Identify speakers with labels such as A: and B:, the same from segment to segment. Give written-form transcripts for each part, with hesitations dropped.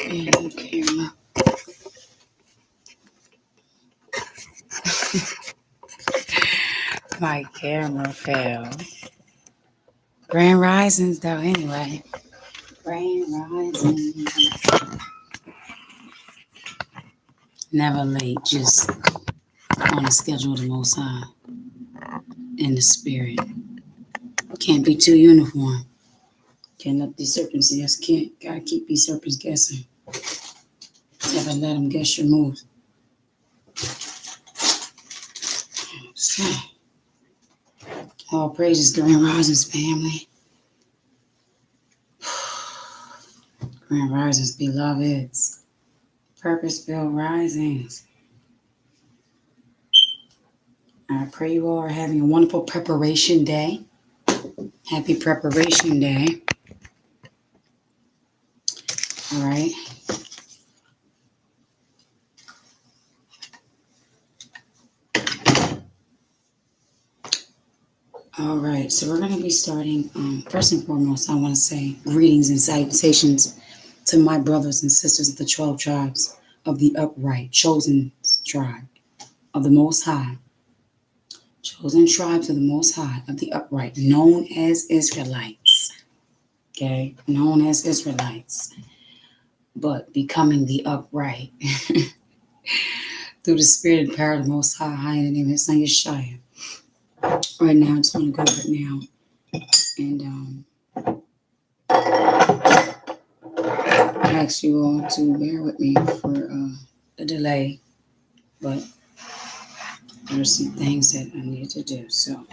A: And camera. My camera fell. Grand Risings, though, anyway. Grand Risings. Never late, just on the schedule of the Most High. In the spirit. Can't be too uniform. Can't let these serpents guess. Gotta keep these serpents guessing. Never let them guess your moves. So, all praises, Grand Risings family. Grand Risings, beloveds. Purpose-filled risings. I pray you all are having a wonderful preparation day. Happy preparation day. All right. All right. So we're going to be starting. First and foremost, I want to say greetings and salutations to my brothers and sisters of the 12 tribes of the upright, chosen tribe of the Most High. Chosen tribes of the Most High of the upright, known as Israelites. Okay. Known as Israelites. But becoming the upright. Through the spirit and power of the Most High, in the name of His Son Yeshua. Right now, I just want to go right now and ask you all to bear with me for the delay, but there are some things that I need to do. So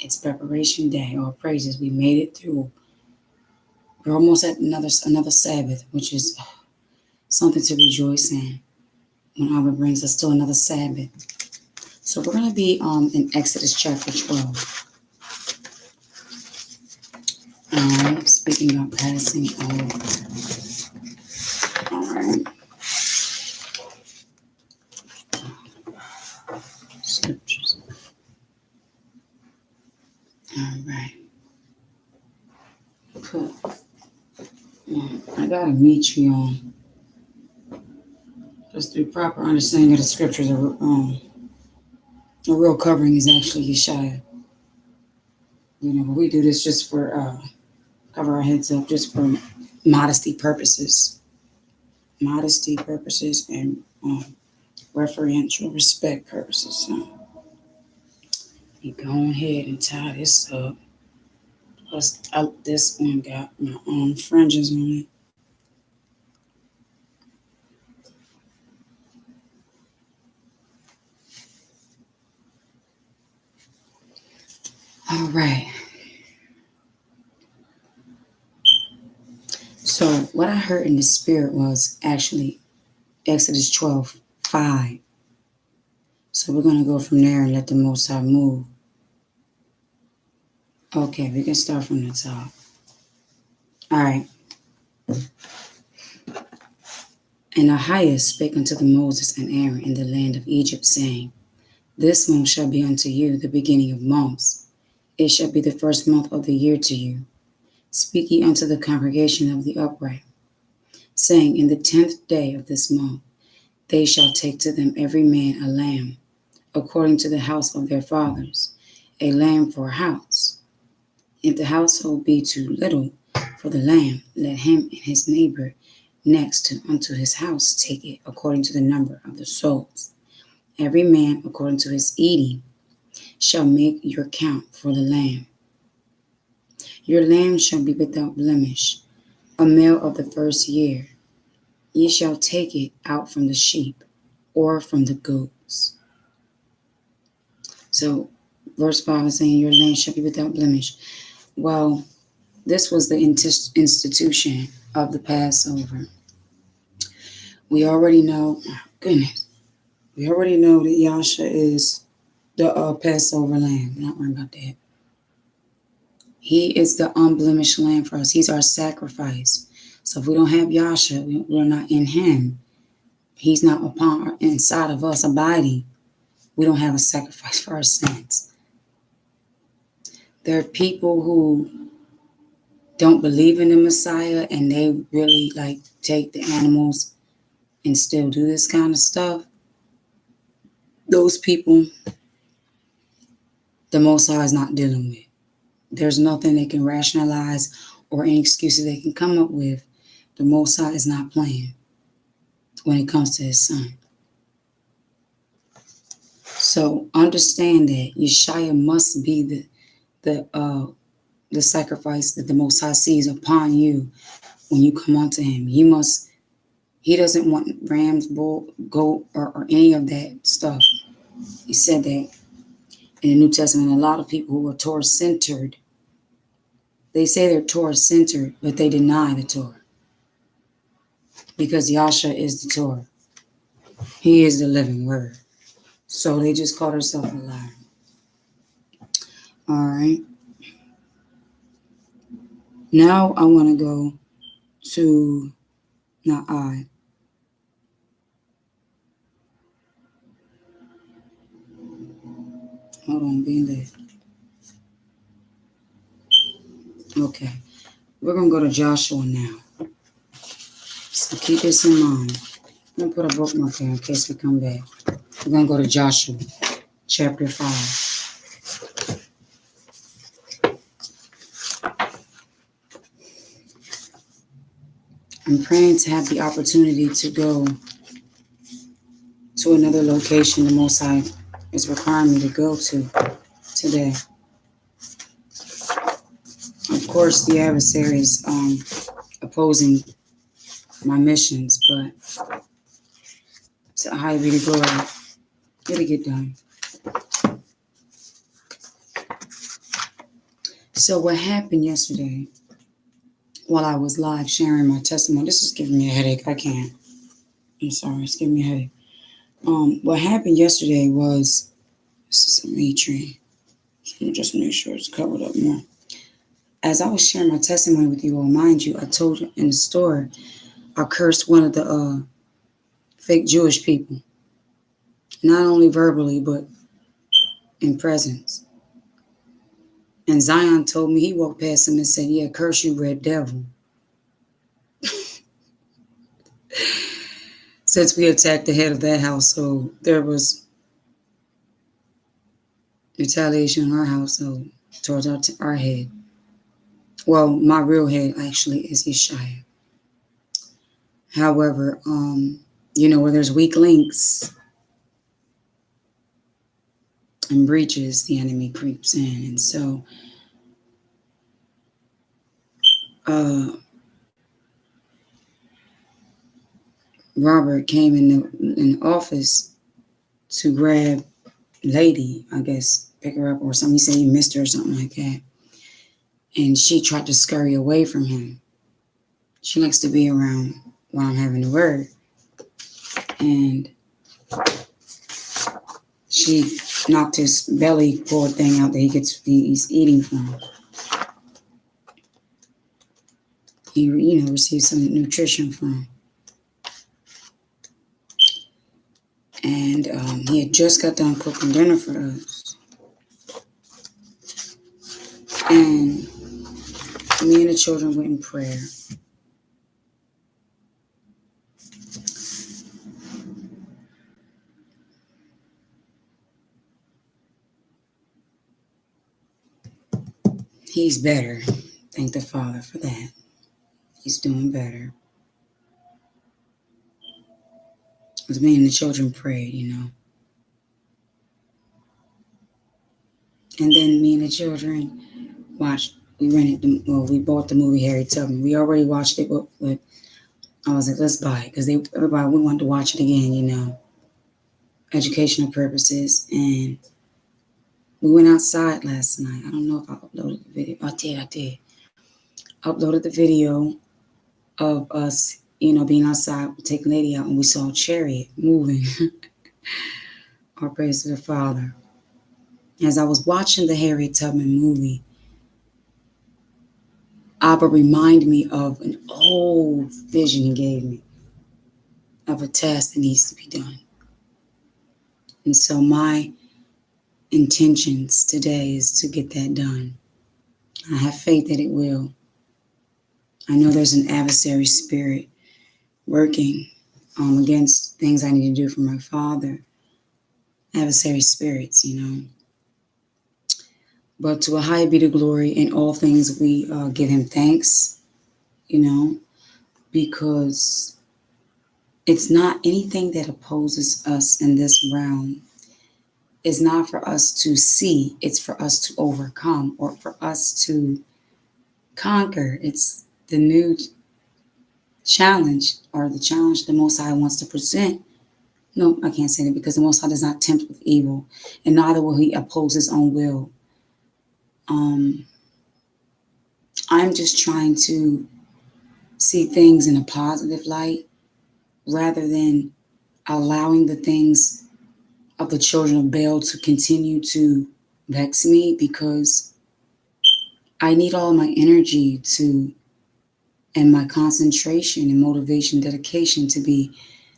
A: it's preparation day. All praises, we made it through. We're almost at another Sabbath, which is something to rejoice in. When Abba brings us to another Sabbath. So we're going to be in Exodus chapter 12. All right, speaking of passing over. All right. Scriptures. All right. I got to meet you on just through proper understanding of the scriptures. The real covering is actually Yeshua. But we do this just for cover our heads up, just for modesty purposes. Modesty purposes and referential respect purposes. So you go ahead and tie this up. Plus, this one got my own fringes on it. All right. So what I heard in the spirit was actually Exodus 12:5. So we're going to go from there and let the Most High move. Okay, we can start from the top. All right. And Ahiah spake unto the Moses and Aaron in the land of Egypt, saying, This month shall be unto you the beginning of months. It shall be the first month of the year to you. Speak ye unto the congregation of the upright, saying, In the 10th day of this month they shall take to them every man a lamb, according to the house of their fathers, a lamb for a house. If the household be too little for the lamb, let him and his neighbor next unto his house take it according to the number of the souls. Every man according to his eating shall make your count for the lamb. Your lamb shall be without blemish, a male of the first year. Ye shall take it out from the sheep or from the goats. So verse 5 is saying your lamb shall be without blemish. Well, this was the institution of the Passover. We already know, goodness, we already know that Yasha is the Passover lamb. I'm not worried about that. He is the unblemished lamb for us. He's our sacrifice. So if we don't have Yasha, we're not in him. He's not inside of us abiding. We don't have a sacrifice for our sins. There are people who don't believe in the Messiah and they really like take the animals and still do this kind of stuff, those people, the Most High is not dealing with. There's nothing they can rationalize or any excuses they can come up with. The Most High is not playing when it comes to his son. So understand that Yeshua must be the sacrifice that the Most High sees upon you when you come unto him. He doesn't want rams, bull, goat, or any of that stuff. He said that in the New Testament. A lot of people who are Torah-centered, they say they're Torah-centered, but they deny the Torah. Because Yahshua is the Torah. He is the living word. So they just call themselves a liar. All right. Now I want to go to Na'ai. Hold on, being there. Okay. We're going to go to Joshua now. So keep this in mind. I'm going to put a bookmark there in case we come back. We're going to go to Joshua, chapter 5. I'm praying to have the opportunity to go to another location the Most High is requiring me to go to today. Of course, the adversary is opposing my missions, but to high be the glory. It'll get done. So what happened yesterday while I was live sharing my testimony, this is giving me a headache. I can't. I'm sorry, it's giving me a headache. What happened yesterday was, this is a meat tree. So let me just make sure it's covered up more. As I was sharing my testimony with you all, mind you, I told you in the store, I cursed one of the fake Jewish people. Not only verbally, but in presence. And Zion told me, he walked past him and said, yeah, curse you, red devil. Since we attacked the head of that household, there was retaliation in our household towards our head. Well, my real head actually is Yeshua. However, where there's weak links and breaches, the enemy creeps in. And so Robert came in the office to grab Lady, I guess, pick her up or something. He said he missed her or something like that. And she tried to scurry away from him. She likes to be around while I'm having the word. And she knocked his belly cord thing out that he's eating from. He, received some nutrition from. And he had just got done cooking dinner for us. And me and the children went in prayer. He's better. Thank the Father for that. He's doing better. As me and the children prayed, And then me and the children watched. We bought the movie Harry Tubman. We already watched it, but I was like, let's buy it because we wanted to watch it again, educational purposes. And we went outside last night. I don't know if I uploaded the video. I did. Uploaded the video of us, being outside, taking Lady out, and we saw a chariot moving. All praise to the Father. As I was watching the Harriet Tubman movie, Abba reminded me of an old vision he gave me of a task that needs to be done. And so my intentions today is to get that done. I have faith that it will. I know there's an adversary spirit working against things I need to do for my father. Adversary spirits, But to a higher be the glory in all things. We give him thanks, you know, because it's not anything that opposes us in this realm. It's not for us to see, it's for us to overcome or for us to conquer. It's the new challenge or the challenge the Most High wants to present. No, I can't say that because the Most High does not tempt with evil, and neither will he oppose his own will. Um, I'm just trying to see things in a positive light rather than allowing the things of the children of Baal to continue to vex me, because I need all my energy to and my concentration and motivation, dedication to be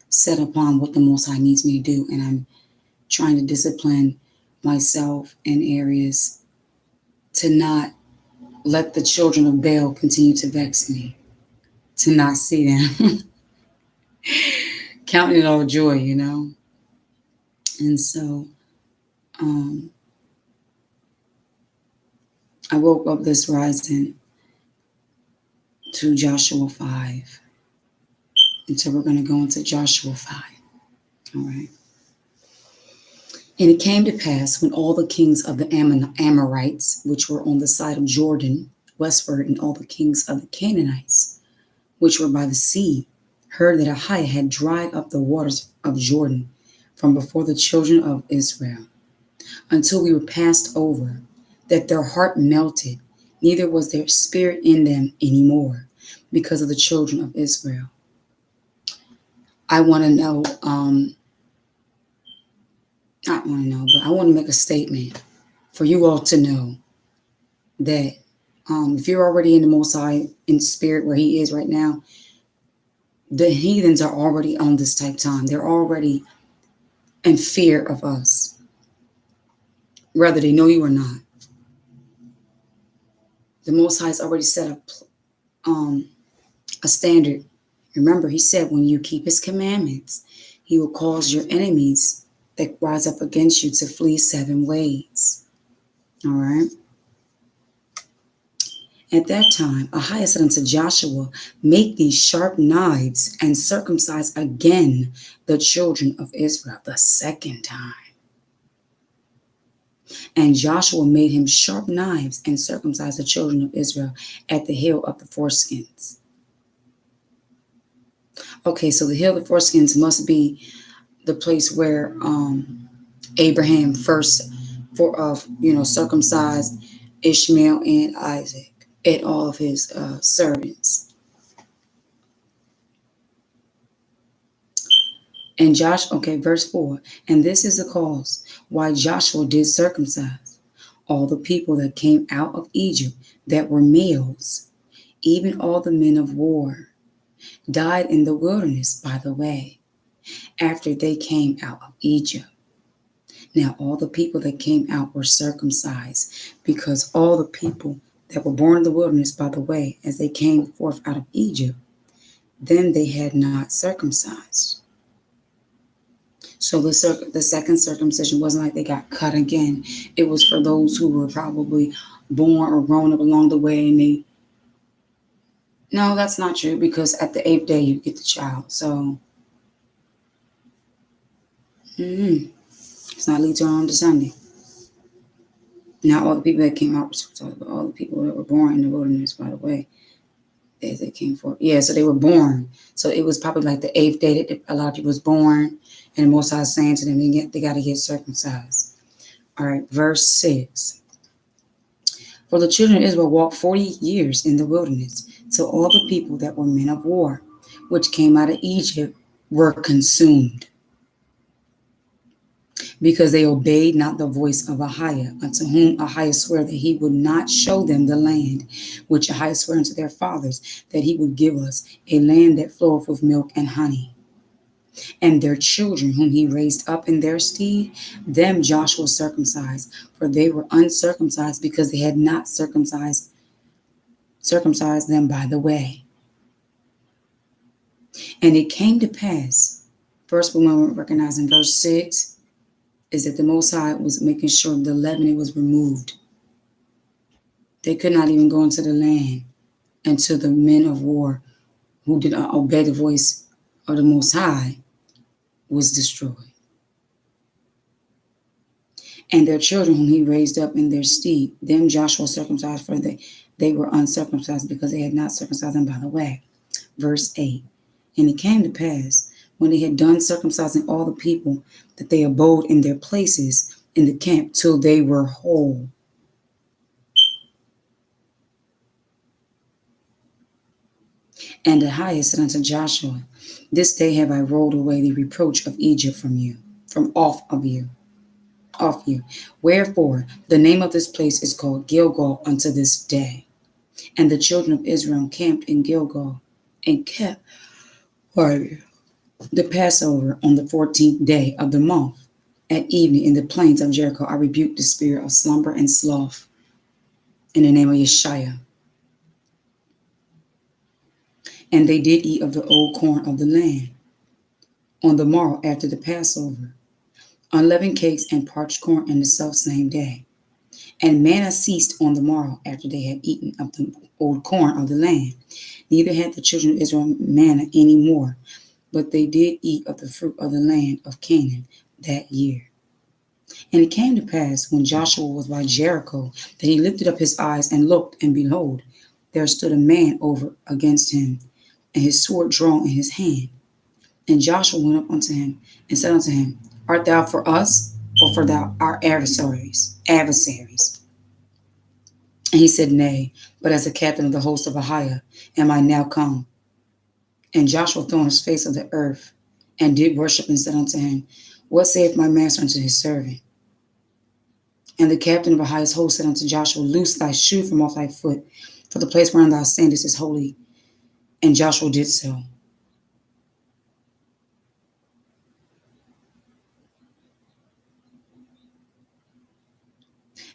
A: set upon what the Most High needs me to do. And I'm trying to discipline myself in areas to not let the children of Baal continue to vex me, to not see them. Counting it all joy. And so um, I woke up this rising to Joshua 5. And so we're going to go into Joshua 5. All right. And it came to pass when all the kings of the Amorites, which were on the side of Jordan westward, and all the kings of the Canaanites, which were by the sea, heard that Ahiah had dried up the waters of Jordan from before the children of Israel, until we were passed over, that their heart melted, neither was there spirit in them any more, because of the children of Israel. I want to know, not want to know, but I want to make a statement for you all to know that if you're already in the Most High in spirit where he is right now, the heathens are already on this type time. They're already in fear of us, whether they know you or not. The Most High has already set up a standard. Remember, he said when you keep his commandments, he will cause your enemies that rise up against you to flee 7 ways. All right. At that time, Ahiah said unto Joshua, make these sharp knives and circumcise again the children of Israel the second time. And Joshua made him sharp knives and circumcised the children of Israel at the hill of the foreskins. Okay, so the hill of the foreskins must be the place where Abraham first circumcised Ishmael and Isaac and all of his servants. And verse 4. And this is the cause why Joshua did circumcise all the people that came out of Egypt that were males, even all the men of war, died in the wilderness by the way, after they came out of Egypt. Now all the people that came out were circumcised, because all the people that were born in the wilderness by the way, as they came forth out of Egypt, then they had not circumcised. So the second circumcision wasn't like they got cut again. It was for those who were probably born or grown up along the way, and no, that's not true, because at the 8th day you get the child. So it's not lead to on to Sunday. Not all the people that came out were circumcised, but all the people that were born in the wilderness, by the way, as they came forth. Yeah, so they were born. So it was probably like the 8th day that a lot of people was born, and the Most High is saying to them, they got to get circumcised. All right, verse 6. For the children of Israel walked 40 years in the wilderness, till all the people that were men of war, which came out of Egypt, were consumed, because they obeyed not the voice of Ahiah, unto whom Ahiah sware that he would not show them the land, which Ahiah sware unto their fathers, that he would give us, a land that floweth with milk and honey. And their children, whom he raised up in their stead, them Joshua circumcised, for they were uncircumcised, because they had not circumcised circumcised them by the way. And it came to pass, first we want to recognize in verse 6, is that the Most High was making sure the leaven was removed. They could not even go into the land until the men of war who did not obey the voice of the Most High was destroyed. And their children whom he raised up in their stead, them Joshua circumcised, for they were uncircumcised because they had not circumcised them by the way. Verse 8, and it came to pass, when they had done circumcising all the people, that they abode in their places in the camp till they were whole. And Ahiah said unto Joshua, this day have I rolled away the reproach of Egypt from you, from off you. Wherefore the name of this place is called Gilgal unto this day. And the children of Israel camped in Gilgal and kept the Passover on the 14th day of the month. At evening in the plains of Jericho, I rebuked the spirit of slumber and sloth in the name of Yeshua. And they did eat of the old corn of the land on the morrow after the Passover, unleavened cakes and parched corn in the selfsame day. And manna ceased on the morrow after they had eaten of the old corn of the land. Neither had the children of Israel manna any more, but they did eat of the fruit of the land of Canaan that year. And it came to pass, when Joshua was by Jericho, that he lifted up his eyes and looked, and behold, there stood a man over against him, and his sword drawn in his hand. And Joshua went up unto him and said unto him, art thou for us, or for our adversaries? And he said, nay, but as the captain of the host of Ahiah am I now come. And Joshua fell on his face of the earth, and did worship, and said unto him, what saith my master unto his servant? And the captain of Ahiah's host said unto Joshua, loose thy shoe from off thy foot, for the place wherein thou standest is holy. And Joshua did so.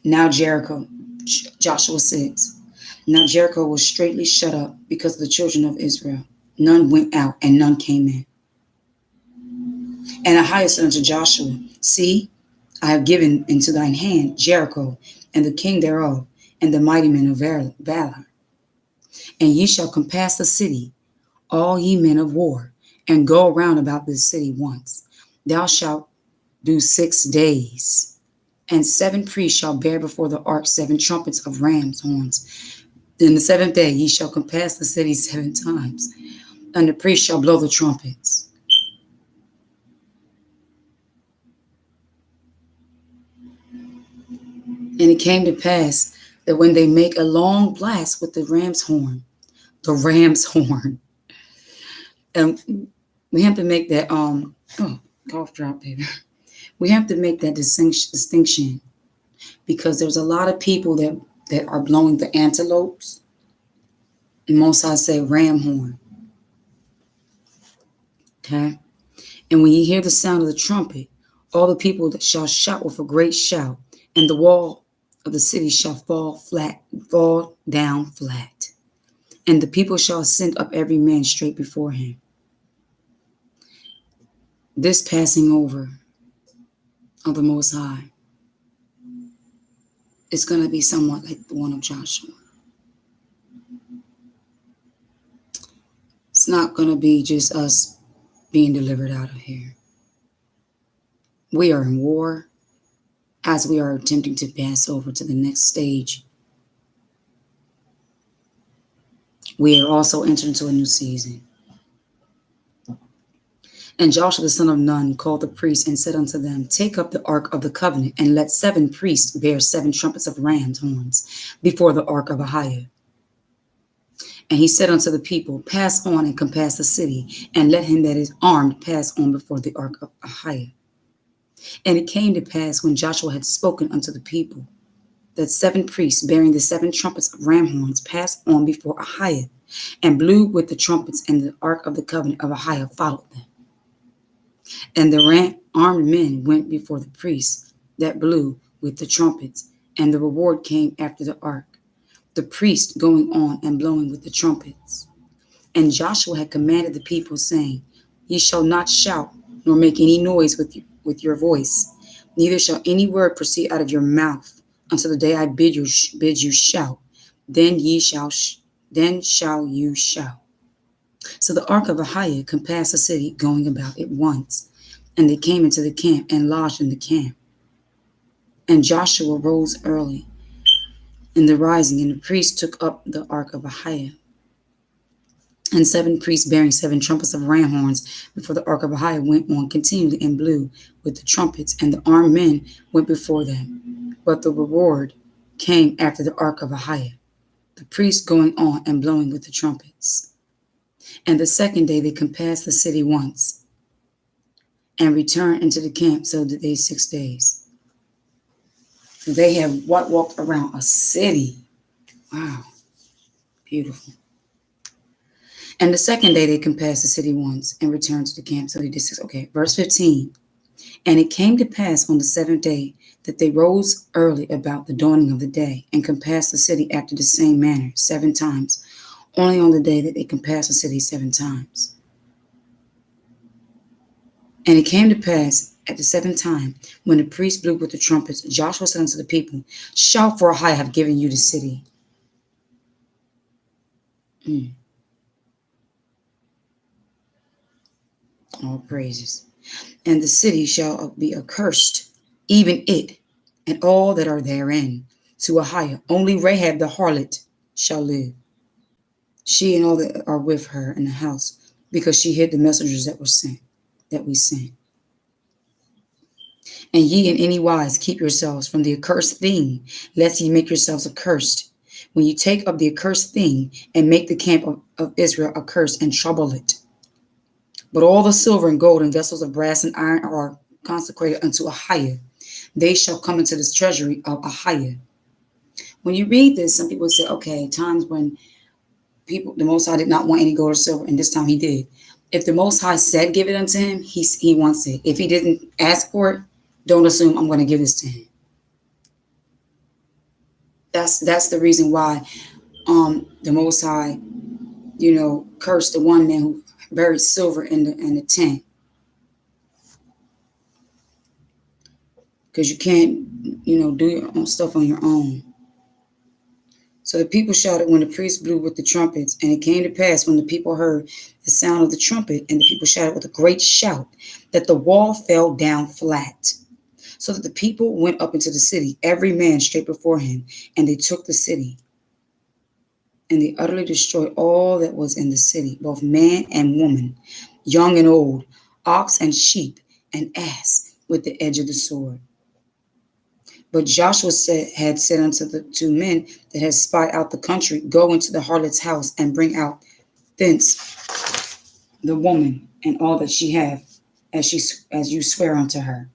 A: Now Jericho, Joshua 6. Now Jericho was straitly shut up because of the children of Israel. None went out, and none came in. And Ahiah said unto Joshua, see, I have given into thine hand Jericho, and the king thereof, and the mighty men of valor. And ye shall compass the city, all ye men of war, and go around about this city once. Thou shalt do 6 days. And 7 priests shall bear before the ark 7 trumpets of ram's horns. Then the 7th day ye shall compass the city 7 times, and the priests shall blow the trumpets. And it came to pass that when they make a long blast with the ram's horn, and we have to make that cough drop, baby. We have to make that distinction, because there's a lot of people that are blowing the antelopes. And most I say ram horn. Okay? And when you hear the sound of the trumpet, all the people that shall shout with a great shout, and the wall of the city shall fall down flat. And the people shall ascend up every man straight before him. This passing over of the Most High is going to be somewhat like the one of Joshua. It's not going to be just us being delivered out of here. We are in war as we are attempting to pass over to the next stage. We are also entering into a new season. And Joshua the son of Nun called the priests and said unto them, take up the ark of the covenant, and let 7 priests bear 7 trumpets of ram's horns before the ark of Ahiah. And he said unto the people, pass on and compass the city, and let him that is armed pass on before the ark of Ahiah. And it came to pass, when Joshua had spoken unto the people, that 7 priests bearing the 7 trumpets of ram horns passed on before Ahiah, and blew with the trumpets, and the ark of the covenant of Ahiah followed them. And the armed men went before the priests that blew with the trumpets, and the reward came after the ark. the priest going on and blowing with the trumpets. And Joshua had commanded the people, saying, Ye shall not shout, nor make any noise with your voice, neither shall any word proceed out of your mouth until the day I bid you shout. Then shall you shout. So the ark of Ahiah compassed the city, going about it once. And they came into the camp and lodged in the camp. And Joshua rose early in the rising, and the priests took up the ark of Ahiah. And 7 priests bearing 7 trumpets of ram horns before the ark of Ahiah went on continually and blew with the trumpets, and the armed men went before them. But the reward came after the ark of Ahiah, the priests going on and blowing with the trumpets. And the second day they compassed the city once, and returned into the camp, so did they 6 days. So they have walked around a city. Wow, beautiful. And the second day they compassed the city once and returned to the camp. So they did 6. Okay, verse 15. And it came to pass on the 7th day that they rose early about the dawning of the day and compassed the city after the same manner 7 times, only on the day that they compassed the city 7 times. And it came to pass at the 7th time, when the priest blew with the trumpets, Joshua said unto the people, Shout, for I have given you the city. All praises. And the city shall be accursed, even it, and all that are therein, to Ahiah. Only Rahab the harlot shall live, she and all that are with her in the house, because she hid the messengers that we sent. And ye in any wise keep yourselves from the accursed thing, lest ye make yourselves accursed. When you take up the accursed thing and make the camp of Israel accursed and trouble it. But all the silver and gold and vessels of brass and iron are consecrated unto Ahiah. They shall come into this treasury of Ahiah. When you read this, some people say, okay, times when the Most High did not want any gold or silver, and this time he did. If the Most High said give it unto him, he wants it. If he didn't ask for it, don't assume I'm going to give this to him. That's the reason why the Most High, cursed the one man who buried silver in the tent. Because you can't, do your own stuff on your own. So the people shouted when the priest blew with the trumpets, and it came to pass when the people heard the sound of the trumpet, and the people shouted with a great shout, that the wall fell down flat, so that the people went up into the city, every man straight before him, and they took the city. And they utterly destroyed all that was in the city, both man and woman, young and old, ox and sheep and ass, with the edge of the sword. But Joshua had said unto the 2 men that had spied out the country, Go into the harlot's house and bring out thence the woman and all that she hath, as you swear unto her.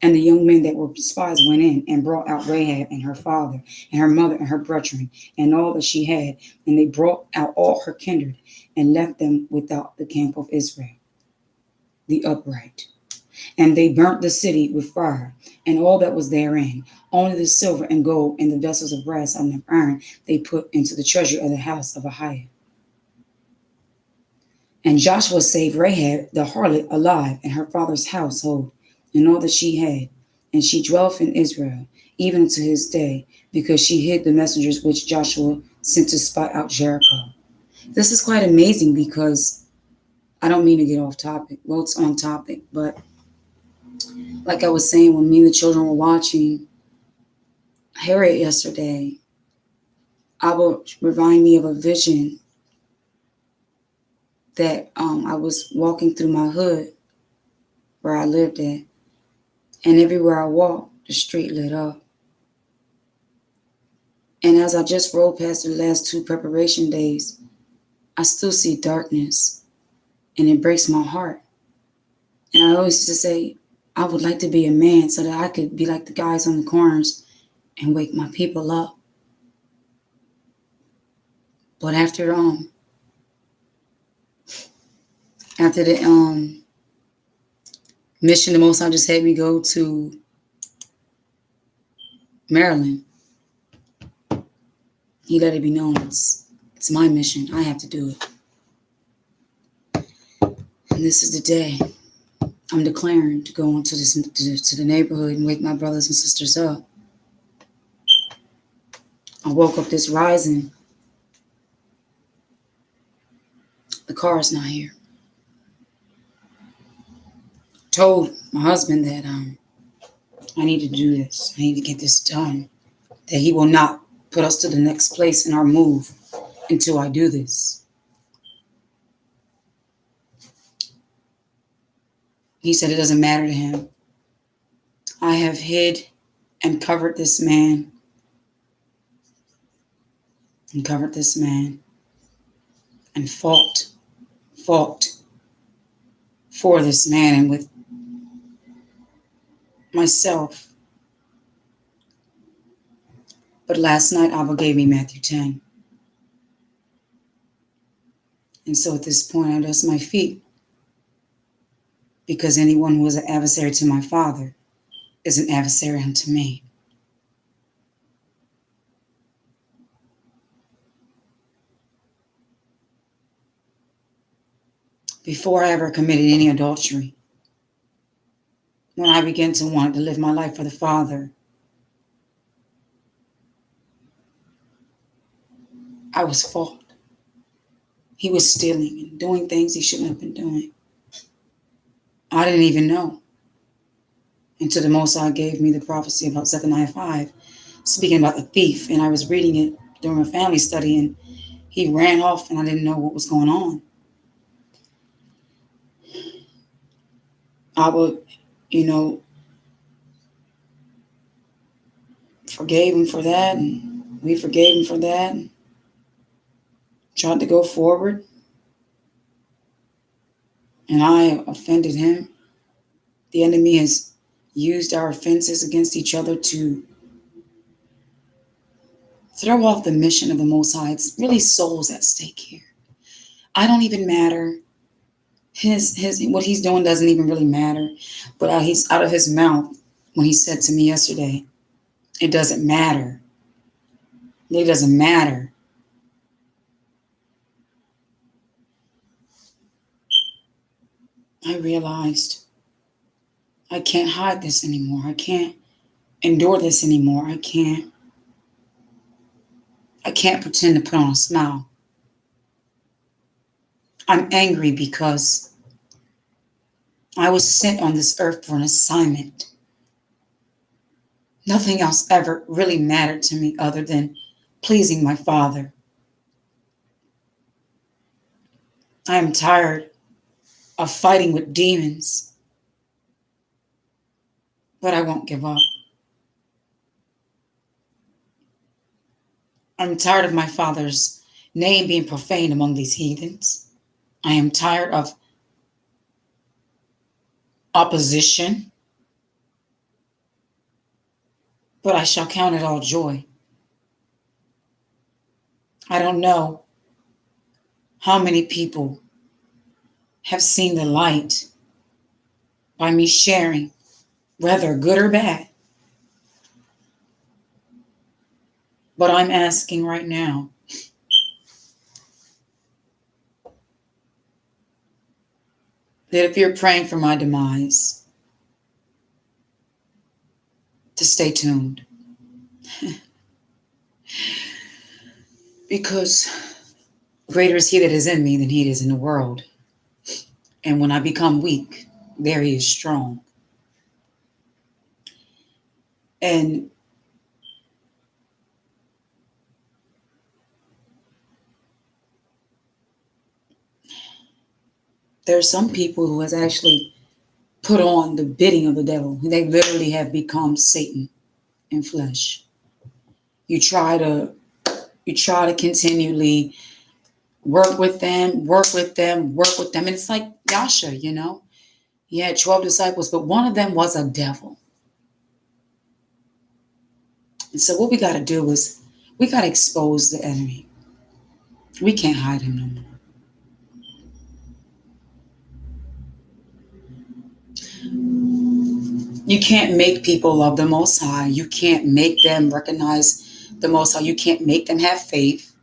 A: And the young men that were spies went in and brought out Rahab and her father and her mother and her brethren and all that she had. And they brought out all her kindred and left them without the camp of Israel, the upright. And they burnt the city with fire and all that was therein. Only the silver and gold and the vessels of brass and of iron they put into the treasury of the house of Ahiah. And Joshua saved Rahab the harlot alive and her father's household and all that she had. And she dwelt in Israel, even to his day, because she hid the messengers which Joshua sent to spy out Jericho. This is quite amazing because I don't mean to get off topic. Well, it's on topic, but like I was saying, when me and the children were watching Harriet yesterday, I will remind me of a vision that I was walking through my hood where I lived at, and everywhere I walked, the street lit up. And as I just rolled past the last 2 preparation days, I still see darkness, and it breaks my heart. And I always used to say, I would like to be a man so that I could be like the guys on the corners and wake my people up. But after the mission the Most High just had me go to Maryland, He let it be known it's my mission. I have to do it. And this is the day I'm declaring to go into to the neighborhood and wake my brothers and sisters up. I woke up this rising. The car is not here. Told my husband that I need to do this. I need to get this done. That he will not put us to the next place in our move until I do this. He said it doesn't matter to him. I have hid and covered this man. And covered this man. And fought for this man and with myself. But last night Abba gave me Matthew 10. And so at this point I dust my feet. Because anyone who is an adversary to my Father is an adversary unto me. Before I ever committed any adultery, when I began to want to live my life for the Father, I was fought. He was stealing and doing things he shouldn't have been doing. I didn't even know until the Most High gave me the prophecy about Zephaniah 5, speaking about the thief. And I was reading it during a family study, and he ran off, and I didn't know what was going on. I would, forgave him for that, and we forgave him for that, and tried to go forward. And I offended him. The enemy has used our offenses against each other to throw off the mission of the Most High. It's really souls at stake here. I don't even matter. His what he's doing doesn't even really matter. But he's out of his mouth when he said to me yesterday, it doesn't matter. It doesn't matter. I realized I can't hide this anymore. I can't endure this anymore. I can't pretend to put on a smile. I'm angry because I was sent on this earth for an assignment. Nothing else ever really mattered to me other than pleasing my Father. I am tired of fighting with demons, but I won't give up. I'm tired of my Father's name being profaned among these heathens. I am tired of opposition, but I shall count it all joy. I don't know how many people have seen the light by me sharing, whether good or bad. But I'm asking right now, that if you're praying for my demise, to stay tuned. Because greater is he that is in me than he that is in the world. And when I become weak, there he is strong. And there are some people who has actually put on the bidding of the devil. They literally have become Satan in flesh. You try to continually work with them. And it's like Yasha, He had 12 disciples, but one of them was a devil. And so what we got to do is we got to expose the enemy. We can't hide him no more. You can't make people love the Most High. You can't make them recognize the Most High. You can't make them have faith.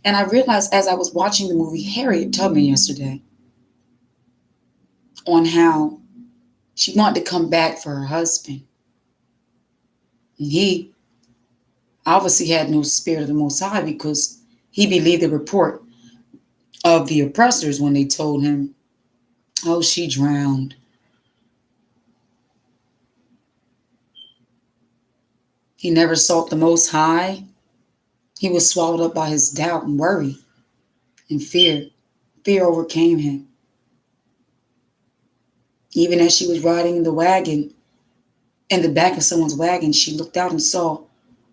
A: And I realized as I was watching the movie, Harriet Tubman yesterday, on how she wanted to come back for her husband. And he obviously had no spirit of the Most High because he believed the report of the oppressors when they told him, oh, she drowned. He never sought the Most High. He was swallowed up by his doubt and worry and fear. Fear overcame him. Even as she was riding in the wagon, in the back of someone's wagon, she looked out and saw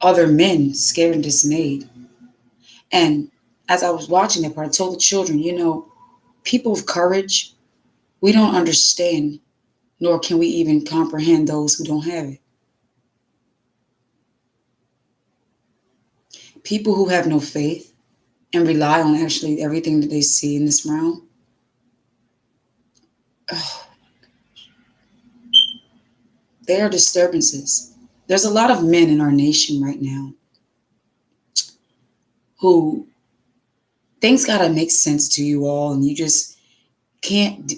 A: other men scared and dismayed. And as I was watching that part, I told the children, people of courage, we don't understand, nor can we even comprehend those who don't have it. People who have no faith and rely on actually everything that they see in this realm. There are disturbances. There's a lot of men in our nation right now who things got to make sense to you all, and you just can't,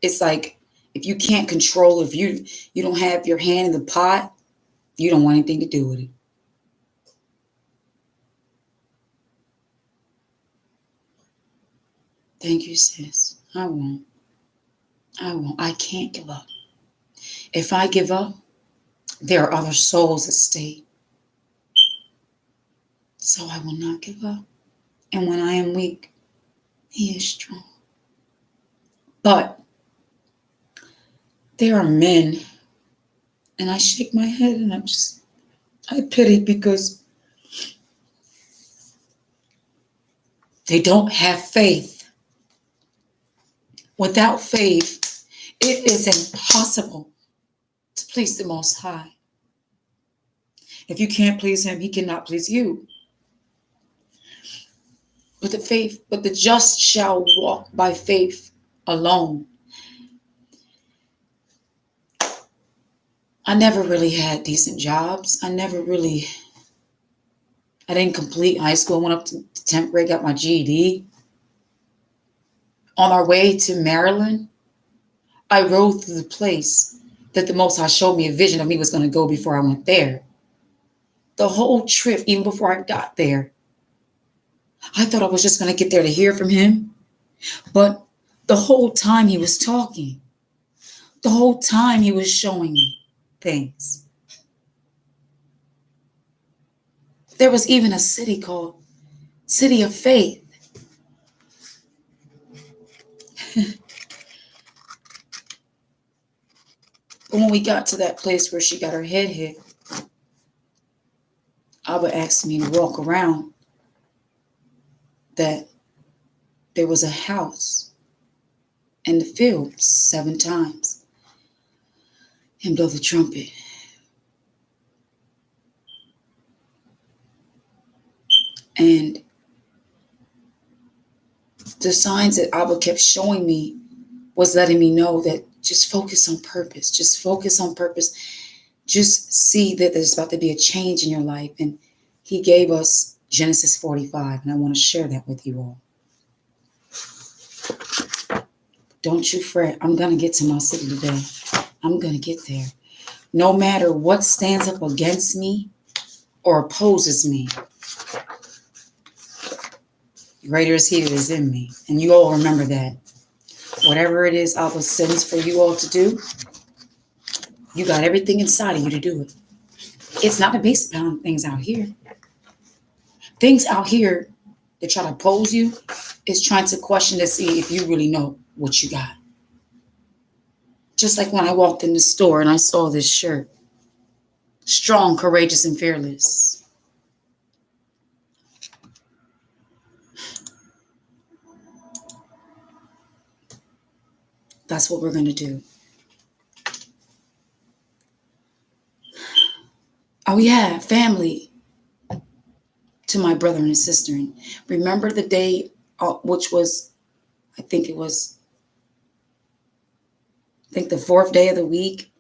A: it's like if you can't control, if you don't have your hand in the pot, you don't want anything to do with it. Thank you, sis. I won't. I can't give up. If I give up, there are other souls at stake. So I will not give up. And when I am weak, he is strong. But there are men, and I shake my head and I pity because they don't have faith. Without faith, it is impossible to please the Most High. If you can't please him, he cannot please you. But the just shall walk by faith alone. I never really had decent jobs. I didn't complete high school. I went up to 10th grade, got my GED. On our way to Maryland, I rode through the place that the Most High showed me a vision of me was going to go before I went there. The whole trip, even before I got there, I thought I was just going to get there to hear from him. But the whole time he was talking, the whole time he was showing me things. There was even a city called City of Faith. But when we got to that place where she got her head hit, Abba asked me to walk around that there was a house in the field 7 times and blow the trumpet. And the signs that Abba kept showing me was letting me know that just focus on purpose. Just focus on purpose. Just see that there's about to be a change in your life. And he gave us Genesis 45, and I want to share that with you all. Don't you fret. I'm going to get to my city today. I'm going to get there. No matter what stands up against me or opposes me, greater is he that is in me. And you all remember that. Whatever it is Abba sends for you all to do, you got everything inside of you to do it. It's not based upon things out here. Things out here that try to oppose you is trying to question to see if you really know what you got. Just like when I walked in the store and I saw this shirt, strong, courageous, and fearless. That's what we're going to do. Oh yeah, family. To my brother and his sister. And remember the day, which was, I think the 4th day of the week.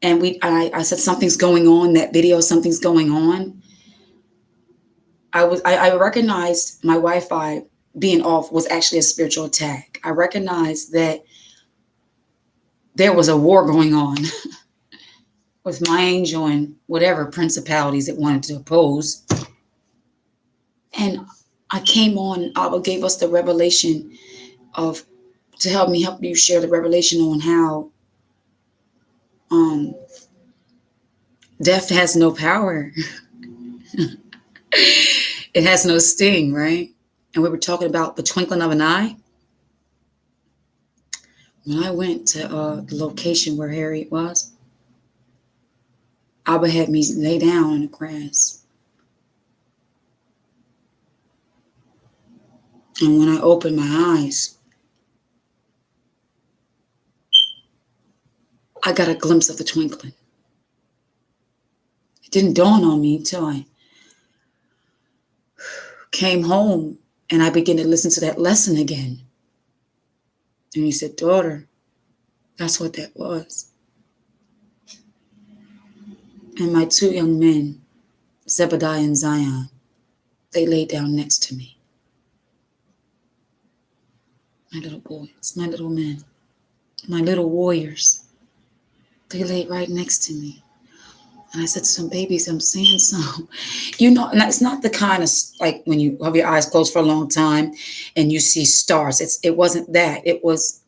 A: And I said, something's going on, that video, something's going on. I recognized my Wi-Fi being off was actually a spiritual attack. I recognized that there was a war going on with my angel and whatever principalities it wanted to oppose. And I came on, and Abba gave us the revelation of to help you share the revelation on how um, death has no power. It has no sting, right? And we were talking about the twinkling of an eye. When I went to the location where Harriet was, Abba had me lay down in the grass. And when I opened my eyes, I got a glimpse of the twinkling. It didn't dawn on me till I came home and I began to listen to that lesson again. And he said, daughter, that's what that was. And my two young men, Zebediah and Zion, they laid down next to me. My little boys, my little men, my little warriors, they laid right next to me. And I said to them, babies, I'm saying something. And it's not the kind of like when you have your eyes closed for a long time and you see stars. It wasn't that. It was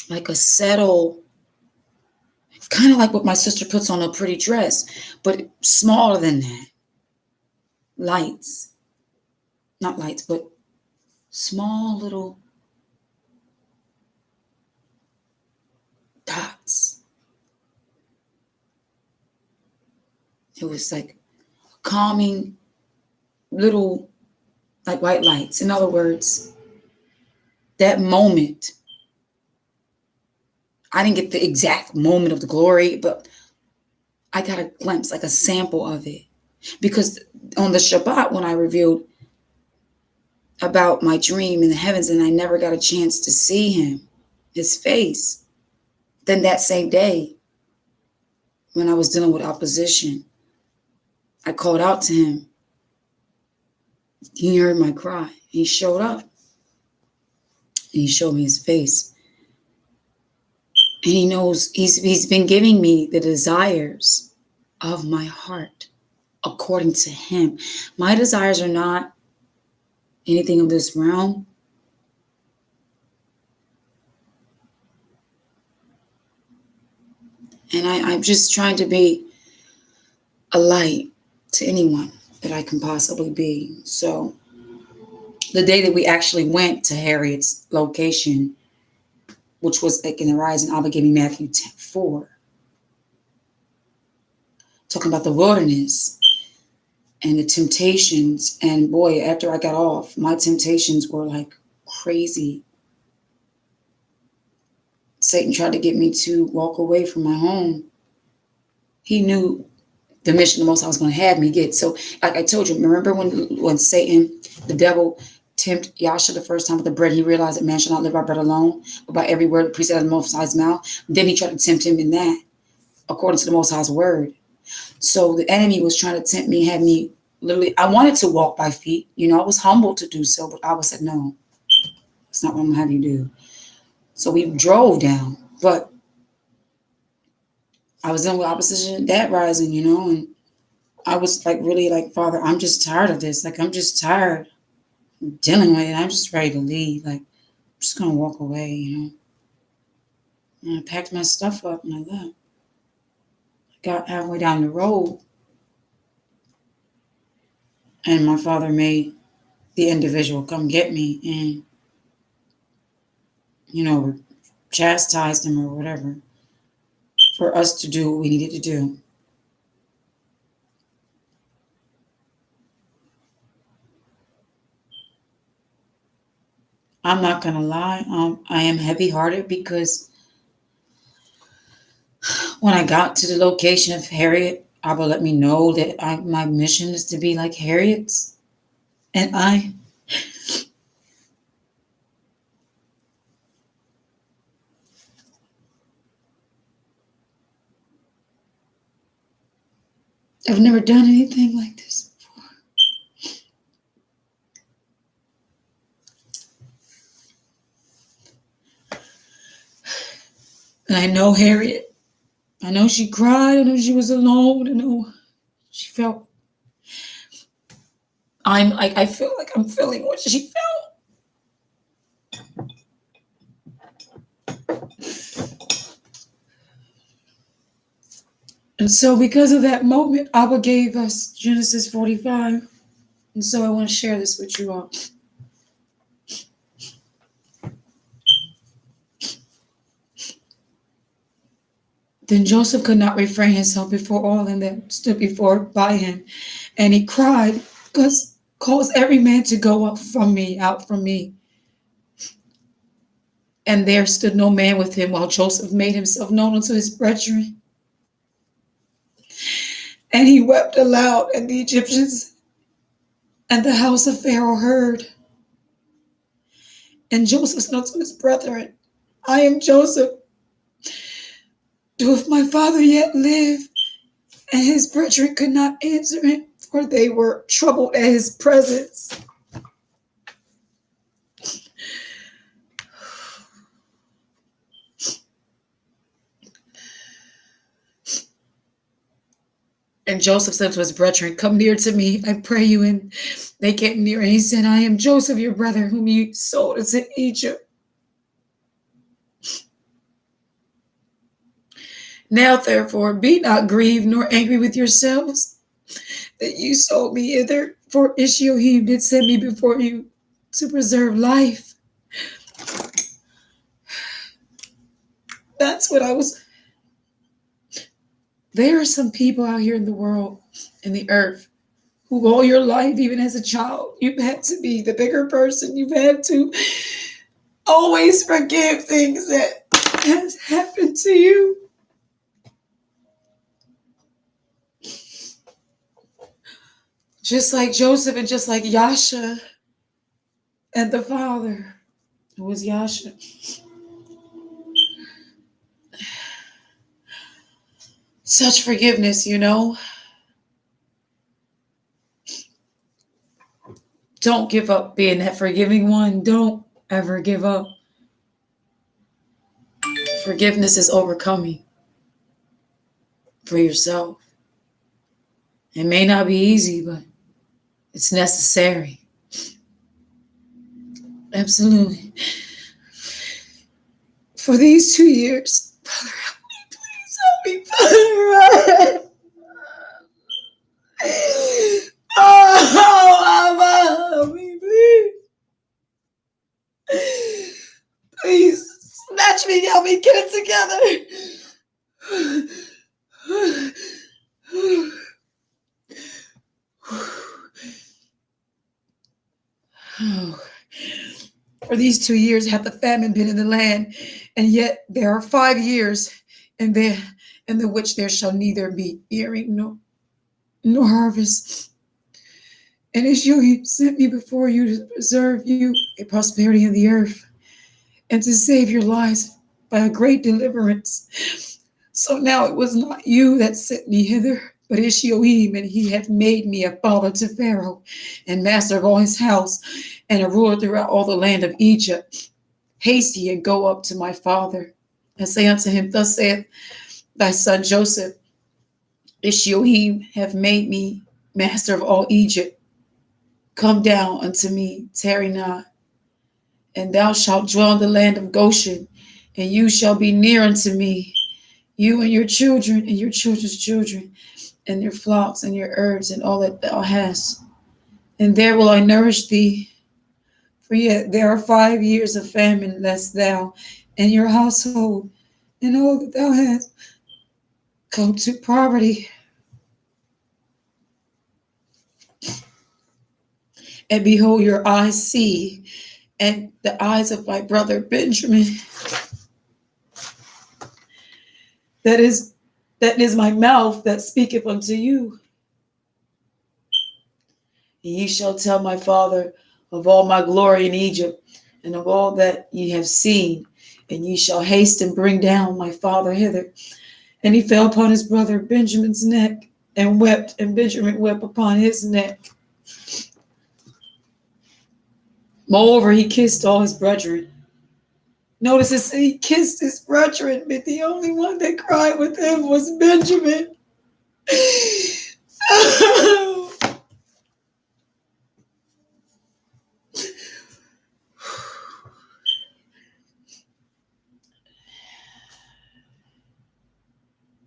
A: like a settle, kind of like what my sister puts on a pretty dress, but smaller than that. Lights. Not lights, but small little dots. It was like calming little like white lights. In other words, that moment, I didn't get the exact moment of the glory, but I got a glimpse, like a sample of it. Because on the Shabbat, when I revealed about my dream in the heavens and I never got a chance to see him, his face, then that same day, when I was dealing with opposition, I called out to him. He heard my cry. He showed up. And he showed me his face. And he knows he's been giving me the desires of my heart according to him. My desires are not anything of this realm. And I'm just trying to be a light to anyone that I can possibly be. So the day that we actually went to Harriet's location, which was like in the Rising, Abba gave me Matthew 4, talking about the wilderness and the temptations. And boy, after I got off, my temptations were like crazy. Satan tried to get me to walk away from my home. He knew the mission the Most High was going to have me get. So, like I told you, remember when Satan, the devil, tempted Yasha the first time with the bread, he realized that man shall not live by bread alone, but by every word that proceeds out of the Most High's mouth. Then he tried to tempt him in that, according to the Most High's word. So the enemy was trying to tempt me, had me literally, I wanted to walk by feet. I was humbled to do so, but I said, no, that's not what I'm going to have you do. So we drove down, but I was in with opposition that rising, and I was like, really like, Father, I'm just tired of this. Like, I'm just tired of dealing with it. I'm just ready to leave. Like, I'm just going to walk away, And I packed my stuff up and I left. I got halfway down the road and my father made the individual come get me and, chastised him or whatever for us to do what we needed to do. I'm not going to lie. I am heavy-hearted because when I got to the location of Harriet, Abba let me know that my mission is to be like Harriet's. And I've never done anything like this. And I know Harriet. I know she cried. I know she was alone. I know she felt. I feel like I'm feeling what she felt. And so because of that moment, Abba gave us Genesis 45. And so I want to share this with you all. Then Joseph could not refrain himself before all them that stood before by him. And he cried, cause every man to go out from me. And there stood no man with him while Joseph made himself known unto his brethren. And he wept aloud, and the Egyptians and the house of Pharaoh heard. And Joseph said unto his brethren, I am Joseph. Doeth my father yet live? And his brethren could not answer him, for they were troubled at his presence. And Joseph said to his brethren, come near to me, I pray you. And they came near, and he said, I am Joseph, your brother, whom you sold into Egypt. Now, therefore, be not grieved nor angry with yourselves that you sold me hither, for Ishiohim did send me before you to preserve life. That's what I was. There are some people out here in the world, in the earth, who all your life, even as a child, you've had to be the bigger person. You've had to always forgive things that has happened to you. Just like Joseph and just like Yasha and the father, who was Yasha. Such forgiveness, you know. Don't give up being that forgiving one. Don't ever give up. Forgiveness is overcoming for yourself. It may not be easy, but it's necessary. Absolutely. For these 2 years, Father, help me, please help me, Father. Oh, Abba, help me, please. Please, snatch me, help me get it together. For these 2 years hath the famine been in the land, and yet there are 5 years in the which there shall neither be earing nor harvest. And Ishiohim sent me before you to preserve you a prosperity in the earth, and to save your lives by a great deliverance. So now it was not you that sent me hither, but Ishiohim, and he hath made me a father to Pharaoh, and master of all his house, and a ruler throughout all the land of Egypt. Haste ye and go up to my father, and say unto him, thus saith thy son Joseph, Ishiohim hath made me master of all Egypt. Come down unto me, tarry not, and thou shalt dwell in the land of Goshen, and you shall be near unto me, you and your children and your children's children, and your flocks and your herds and all that thou hast. And there will I nourish thee. For yet there are 5 years of famine, lest thou and your household and all that thou hast come to poverty. And behold, your eyes see, and the eyes of my brother Benjamin. That is my mouth that speaketh unto you. And ye shall tell my father of all my glory in Egypt, and of all that ye have seen, and ye shall haste and bring down my father hither. And he fell upon his brother Benjamin's neck, and wept, and Benjamin wept upon his neck. Moreover, he kissed all his brethren. Notice it said he kissed his brethren, but the only one that cried with him was Benjamin.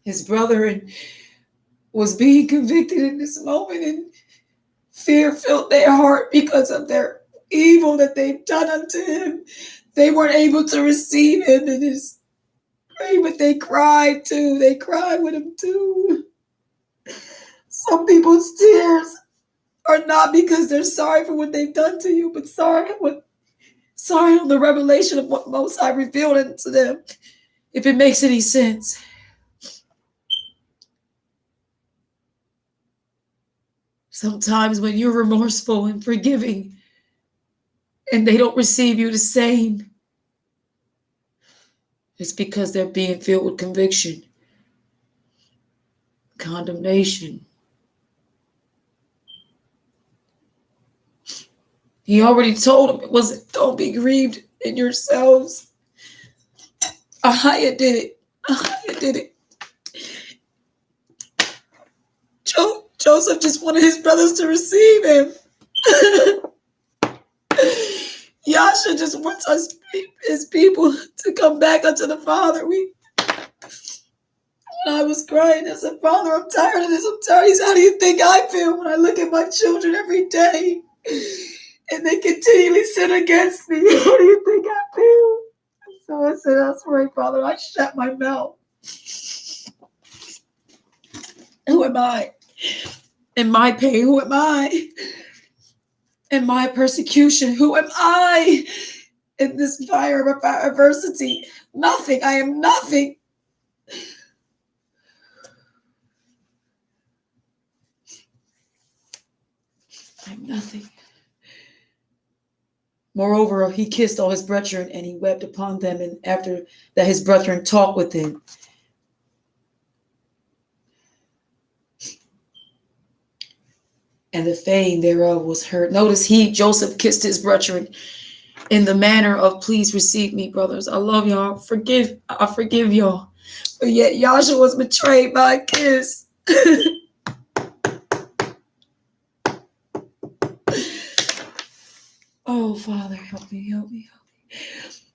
A: His brother was being convicted in this moment, and fear filled their heart because of their evil that they've done unto him. They weren't able to receive him in his grave, but they cried too. They cried with him too. Some people's tears are not because they're sorry for what they've done to you, but sorry on the revelation of what Most High revealed into them. If it makes any sense. Sometimes when you're remorseful and forgiving and they don't receive you the same, it's because they're being filled with conviction, condemnation. He already told them it wasn't, don't be grieved in yourselves. Ahiah did it. Ahiah did it. Joseph just wanted his brothers to receive him. Yasha just wants us, his people, to come back unto the Father. When I was crying, I said, Father, I'm tired of this. I'm tired. He said, how do you think I feel when I look at my children every day and they continually sin against me? How do you think I feel? So I said, that's right, Father. I shut my mouth. Who am I? In my pain, who am I? In my persecution, who am I? In this fire of adversity, nothing. I am nothing. I'm nothing. Moreover, he kissed all his brethren, and he wept upon them, and after that his brethren talked with him. And the fame thereof was heard. Notice Joseph kissed his brethren in the manner of, please receive me, brothers. I love y'all. I forgive y'all. But yet Yasha was betrayed by a kiss. Oh, Father, help me, help me, help me.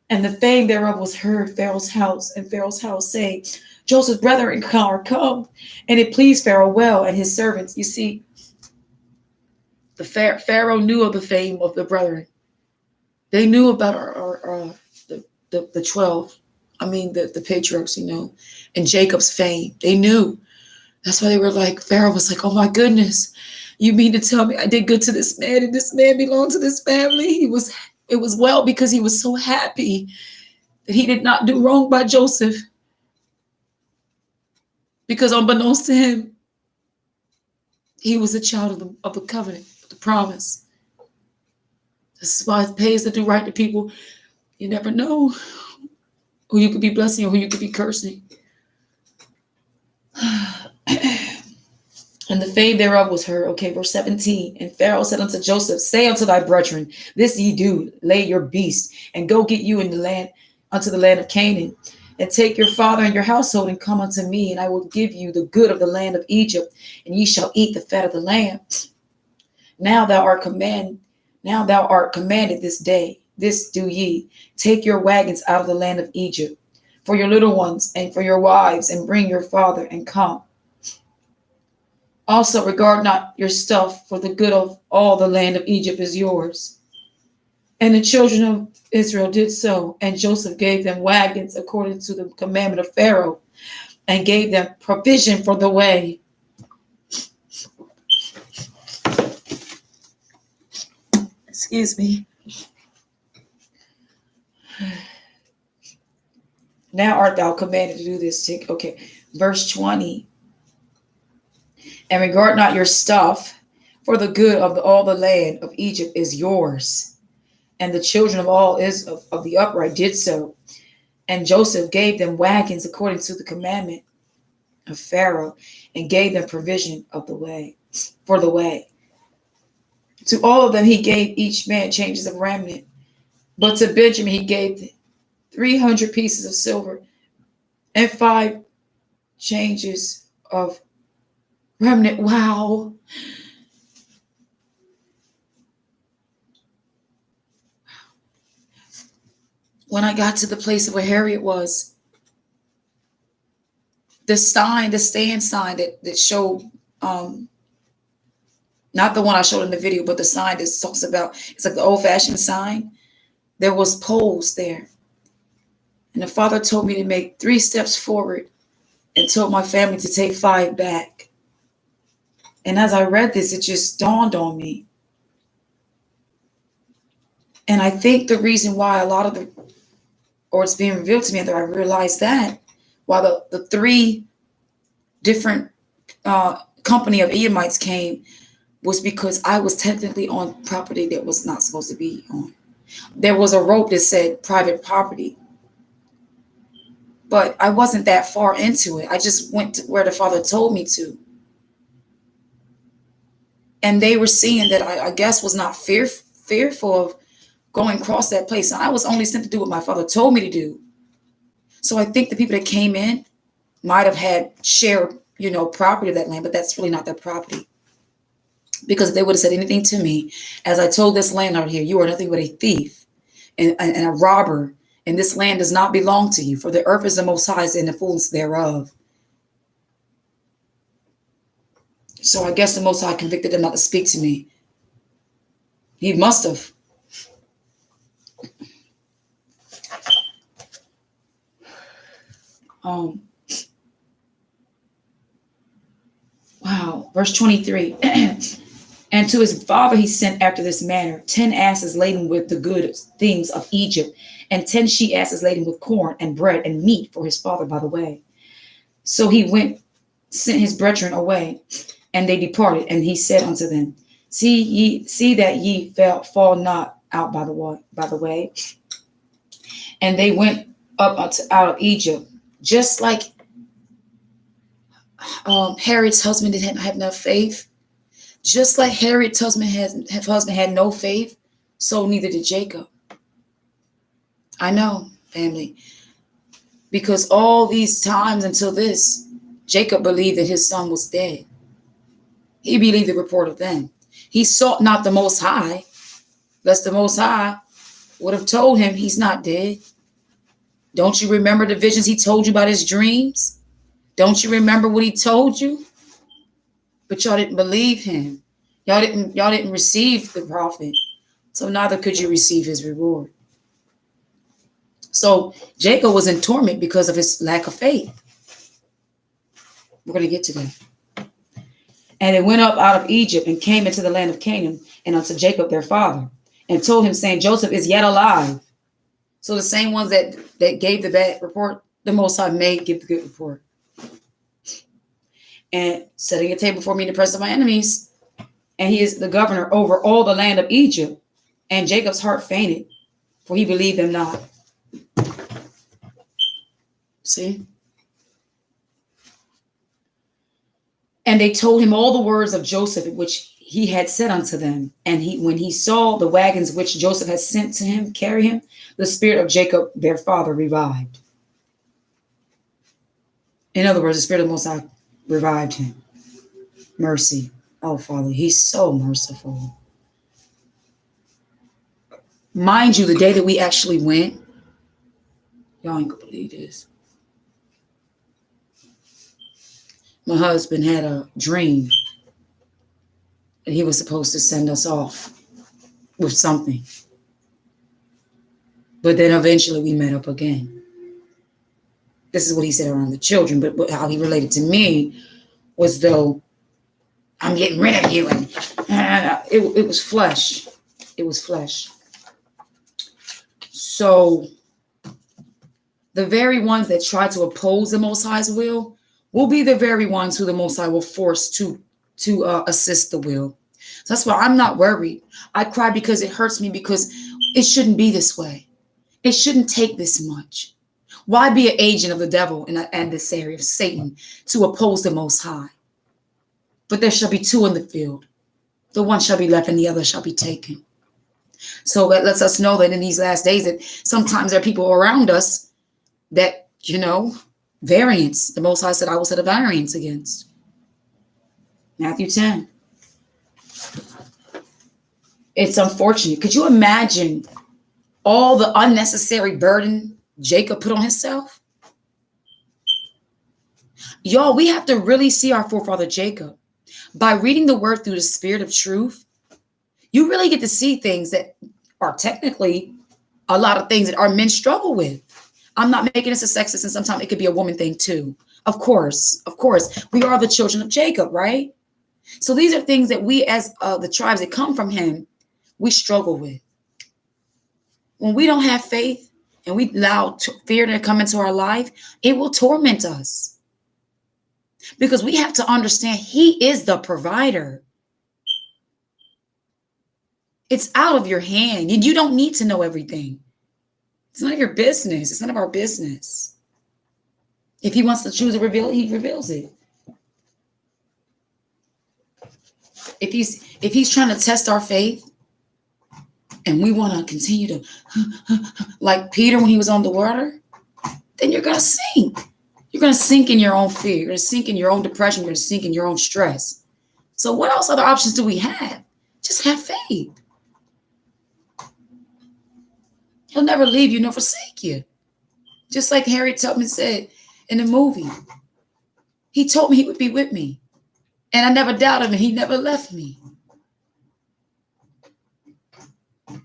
A: And the fame thereof was heard Pharaoh's house, and Pharaoh's house saying, Joseph's brethren are come. And it pleased Pharaoh well and his servants. You see, the Pharaoh knew of the fame of the brethren. They knew about the 12. I mean, the patriarchs, and Jacob's fame. They knew. That's why they were like, Pharaoh was like, oh my goodness, you mean to tell me I did good to this man and this man belonged to this family? It was well because he was so happy that he did not do wrong by Joseph. Because unbeknownst to him, he was a child of the covenant, the promise. This is why it pays to do right to people. You never know who you could be blessing or who you could be cursing. And the fame thereof was heard. Okay, verse 17. And Pharaoh said unto Joseph, say unto thy brethren, this ye do, lay your beast, and go get you in the land, unto the land of Canaan, and take your father and your household, and come unto me, and I will give you the good of the land of Egypt, and ye shall eat the fat of the land. Now thou art commanded this day, this do ye, take your wagons out of the land of Egypt, for your little ones and for your wives, and bring your father, and come. Also regard not your stuff, for the good of all the land of Egypt is yours. And the children of Israel did so, and Joseph gave them wagons according to the commandment of Pharaoh, and gave them provision for the way. Excuse me. Now art thou commanded to do this. Okay, verse 20. And regard not your stuff, for the good of all the land of Egypt is yours. And the children of all of the upright did so. And Joseph gave them wagons according to the commandment of Pharaoh, and gave them provision of the way, for the way. To all of them he gave each man changes of raiment, but to Benjamin he gave 300 pieces of silver, and 5 changes of remnant. Wow. When I got to the place where Harriet was, the sign, the stand sign that showed, not the one I showed in the video, but the sign that talks about, it's like the old-fashioned sign. There was poles there. And the Father told me to make 3 steps forward and told my family to take 5 back. And as I read this, it just dawned on me. And I think the reason why it's being revealed to me that I realized that, while the 3 different company of Edomites came, was because I was technically on property that was not supposed to be on. There was a rope that said private property, but I wasn't that far into it. I just went to where the Father told me to. And they were seeing that I guess was not fearful of going across that place. And I was only sent to do what my Father told me to do. So I think the people that came in might have had shared, property of that land, but that's really not their property. Because if they would have said anything to me, as I told this landlord here, you are nothing but a thief and a robber, and this land does not belong to you, for the earth is the Most High's and the fullness thereof. So I guess the Most High convicted them not to speak to me. He must have. Wow. Verse 23. And to his father he sent after this manner 10 asses laden with the good things of Egypt, and 10 she-asses laden with corn and bread and meat for his father by the way. So he sent his brethren away, and they departed. And he said unto them, see that ye fall not out by the way. And they went up out of Egypt, just like Harriet's husband didn't have enough faith. Just like Harriet's husband had no faith, so neither did Jacob. I know, family, because all these times until this, Jacob believed that his son was dead. He believed the report of them. He sought not the Most High, lest the Most High would have told him he's not dead. Don't you remember the visions he told you about his dreams? Don't you remember what he told you? But y'all didn't believe him. Y'all didn't receive the prophet. So neither could you receive his reward. So Jacob was in torment because of his lack of faith. We're going to get to that. And it went up out of Egypt and came into the land of Canaan and unto Jacob their father, and told him, saying, Joseph is yet alive. So the same ones that gave the bad report, the Most High may give the good report. And setting a table before me in the presence of my enemies. And he is the governor over all the land of Egypt. And Jacob's heart fainted, for he believed them not. See? And they told him all the words of Joseph, which he had said unto them. And when he saw the wagons which Joseph had sent to him carry him, the spirit of Jacob, their father, revived. In other words, the spirit of the Most High revived him. Mercy. Oh, Father, he's so merciful. Mind you, the day that we actually went, y'all ain't gonna believe this. My husband had a dream that he was supposed to send us off with something. But then eventually we met up again. This is what he said around the children, but how he related to me was though I'm getting rid of you. And it was flesh. It was flesh. So the very ones that try to oppose the Most High's will be the very ones who the Most High will force to assist the will. So that's why I'm not worried. I cry because it hurts me, because it shouldn't be this way. It shouldn't take this much. Why be an agent of the devil and an adversary of Satan to oppose the Most High? But there shall be 2 in the field. The one shall be left and the other shall be taken. So that lets us know that in these last days that sometimes there are people around us that, variance. The Most High said, I will set a variance against. Matthew 10. It's unfortunate. Could you imagine all the unnecessary burden Jacob put on himself? Y'all, we have to really see our forefather Jacob. By reading the word through the spirit of truth, you really get to see things that are technically a lot of things that our men struggle with. I'm not making this a sexist, and sometimes it could be a woman thing too. Of course, we are the children of Jacob, right? So these are things that we as the tribes that come from him, we struggle with. When we don't have faith and we allow fear to come into our life, it will torment us. Because we have to understand he is the provider. It's out of your hand, and you don't need to know everything. It's none of your business. It's none of our business. If he wants to choose to reveal it, he reveals it. If he's trying to test our faith, and we want to continue to, like Peter when he was on the water, then you're going to sink. You're going to sink in your own fear. You're going to sink in your own depression. You're going to sink in your own stress. So what else other options do we have? Just have faith. He'll never leave you nor forsake you. Just like Harriet Tubman said in the movie. He told me he would be with me. And I never doubted him, and he never left me.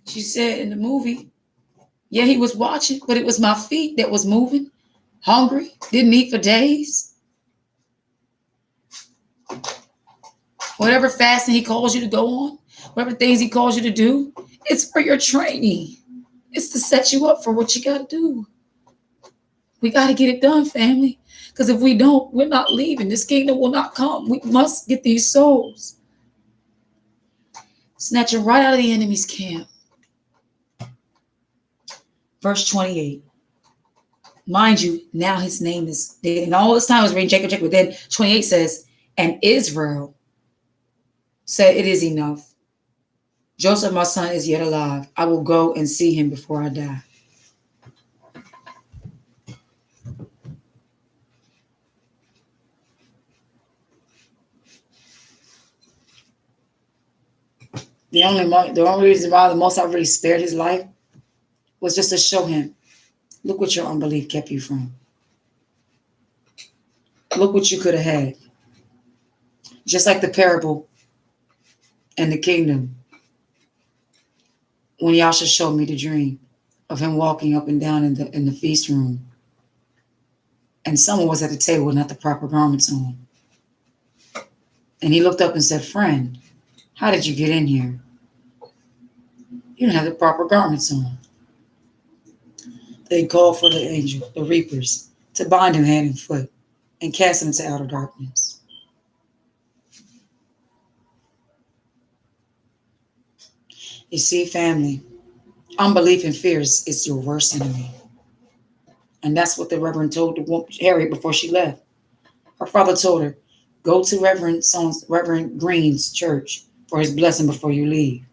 A: She said in the movie, yeah, he was watching, but it was my feet that was moving, hungry, didn't eat for days. Whatever fasting he calls you to go on, whatever things he calls you to do, it's for your training. It's to set you up for what you got to do. We got to get it done, family. Because if we don't, we're not leaving. This kingdom will not come. We must get these souls. Snatch them right out of the enemy's camp. Verse 28. Mind you, now his name is, and all this time I was reading Jacob, but then 28 says, and Israel said, it is enough. Joseph, my son, is yet alive. I will go and see him before I die. The only reason why the Most High really spared his life was just to show him, look what your unbelief kept you from. Look what you could have had. Just like the parable and the kingdom. When Yasha showed me the dream of him walking up and down in the feast room. And someone was at the table with not the proper garments on. And he looked up and said, friend, how did you get in here? You don't have the proper garments on. They called for the angel, the reapers, to bind him hand and foot and cast him into outer darkness. You see, family, unbelief and fear is your worst enemy. And that's what the Reverend told Harriet before she left. Her father told her, go to Reverend Green's church for his blessing before you leave.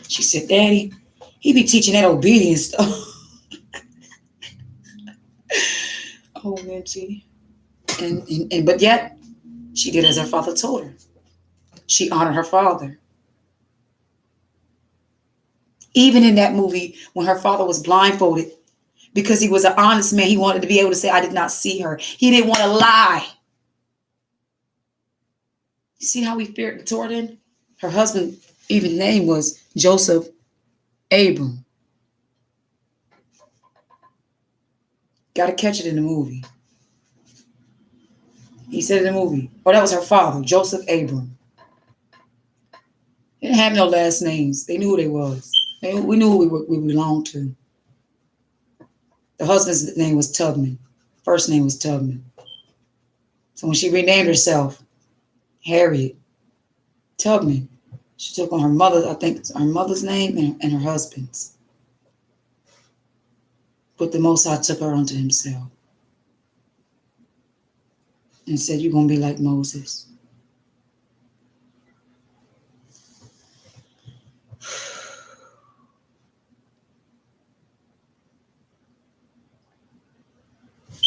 A: She said, Daddy, he be teaching that obedience stuff. Oh, Minty. But yet, she did as her father told her. She honored her father. Even in that movie, when her father was blindfolded, because he was an honest man, he wanted to be able to say, I did not see her. He didn't want to lie. You see how we feared the Torah? Her husband, even name was Joseph Abram. Got to catch it in the movie. He said in the movie, that was her father, Joseph Abram. They didn't have no last names. They knew who they was. We knew who we belonged to. The husband's name was Tubman. First name was Tubman. So when she renamed herself, Harriet Tubman, she took on her mother, I think her mother's name and her husband's. But the Most High took her unto himself and said, you're going to be like Moses.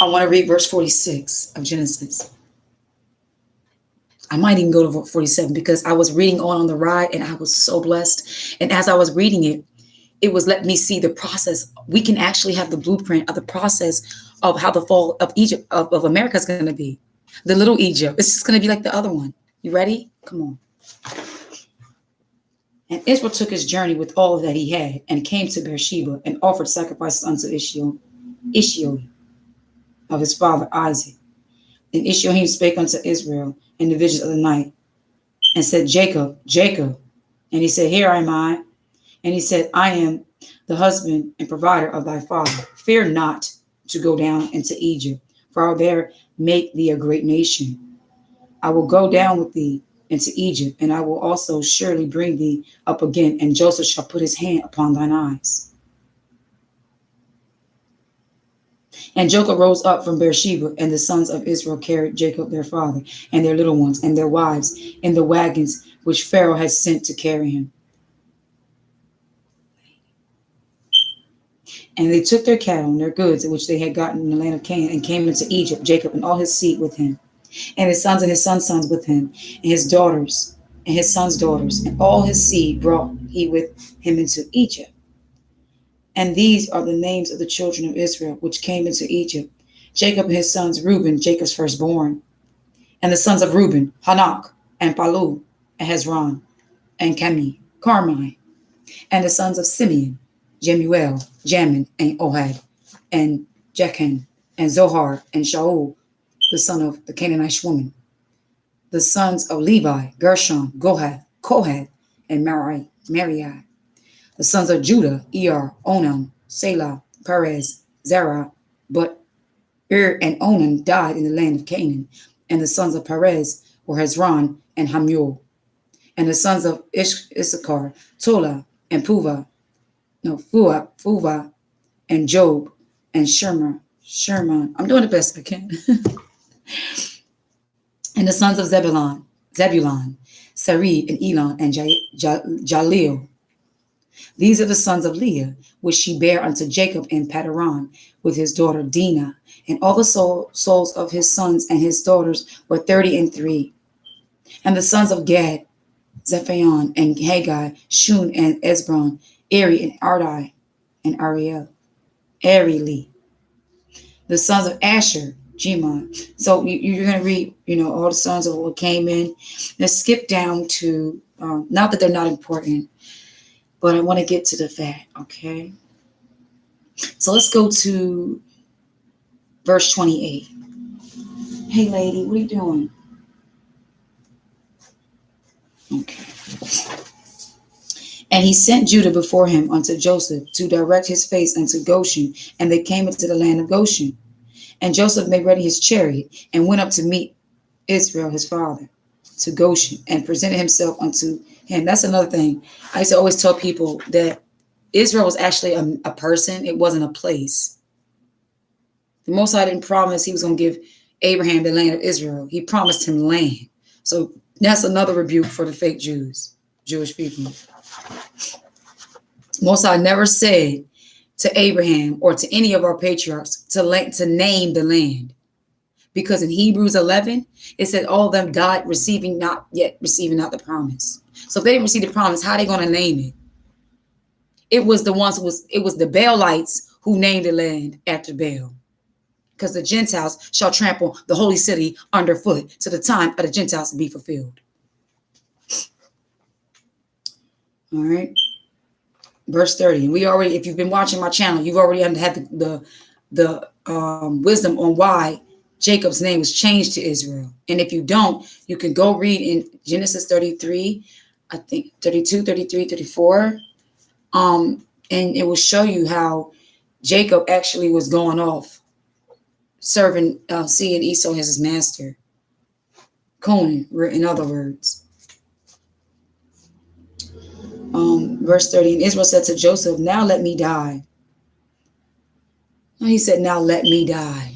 A: I want to read verse 46 of Genesis. I might even go to 47 because I was reading on the ride and I was so blessed. And as I was reading it, it was letting me see the process. We can actually have the blueprint of the process of how the fall of Egypt, of America is going to be. The little Egypt. It's just going to be like the other one. You ready? Come on. And Israel took his journey with all that he had and came to Beersheba and offered sacrifices unto Ishmael of his father Isaac. And Ishmael spake unto Israel in the visions of the night and said, Jacob, Jacob. And he said, Here am I. And he said, I am the husband and provider of thy father. Fear not to go down into Egypt, for I will there make thee a great nation. I will go down with thee into Egypt, and I will also surely bring thee up again, and Joseph shall put his hand upon thine eyes. And Jacob rose up from Beersheba, and the sons of Israel carried Jacob their father, and their little ones, and their wives, in the wagons which Pharaoh had sent to carry him. And they took their cattle and their goods, which they had gotten in the land of Canaan, and came into Egypt, Jacob and all his seed with him, and his sons with him, and his daughters, and his sons' daughters, and all his seed brought he with him into Egypt. And these are the names of the children of Israel, which came into Egypt: Jacob and his sons, Reuben, Jacob's firstborn. And the sons of Reuben, Hanok, and Palu, and Hezron, and Carmi. And the sons of Simeon, Jemuel, Jamin, and Ohad, and Jachin, and Zohar, and Shaul, the son of the Canaanite woman. The sons of Levi, Gershon, Kohath, and Merari. The sons of Judah, Onam, Selah, Perez, Zerah. But and Onan died in the land of Canaan. And the sons of Perez were Hezron and Hamul. And the sons of Issachar, Tola, and Fuva, and Job, and Sherman. I'm doing the best I can. And the sons of Zebulon, Sari, and Elon, and Jaleel. These are the sons of Leah, which she bare unto Jacob in Paddan, with his daughter Dinah. And all the souls of his sons and his daughters were 33. And the sons of Gad, Zephon, and Haggai, Shun, and Ezbron, Eri, and Ardai, and Areli. The sons of Asher, Jemon. So you're going to read, all the sons of what came in. Let's skip down to, not that they're not important, but I want to get to the fact, okay? So let's go to verse 28. Hey, lady, what are you doing? Okay. And he sent Judah before him unto Joseph to direct his face unto Goshen, and they came into the land of Goshen. And Joseph made ready his chariot and went up to meet Israel, his father, to Goshen, and presented himself unto him. That's another thing. I used to always tell people that Israel was actually a person. It wasn't a place. The Most High didn't promise he was going to give Abraham the land of Israel. He promised him land. So that's another rebuke for the fake Jewish people. Most High never said to Abraham or to any of our patriarchs to name the land. Because in Hebrews 11, it said all of them died receiving not the promise. So if they didn't receive the promise, how are they going to name it? It was the Baalites who named the land after Baal. Because the Gentiles shall trample the holy city underfoot to the time of the Gentiles to be fulfilled. All right. Verse 30. And if you've been watching my channel, you've already had the wisdom on why Jacob's name was changed to Israel. And if you don't, you can go read in Genesis 33, I think 32, 33, 34. And it will show you how Jacob actually was going off, serving, seeing Esau as his master. Conan, in other words. Verse 30, and Israel said to Joseph, now let me die. And he said, now let me die.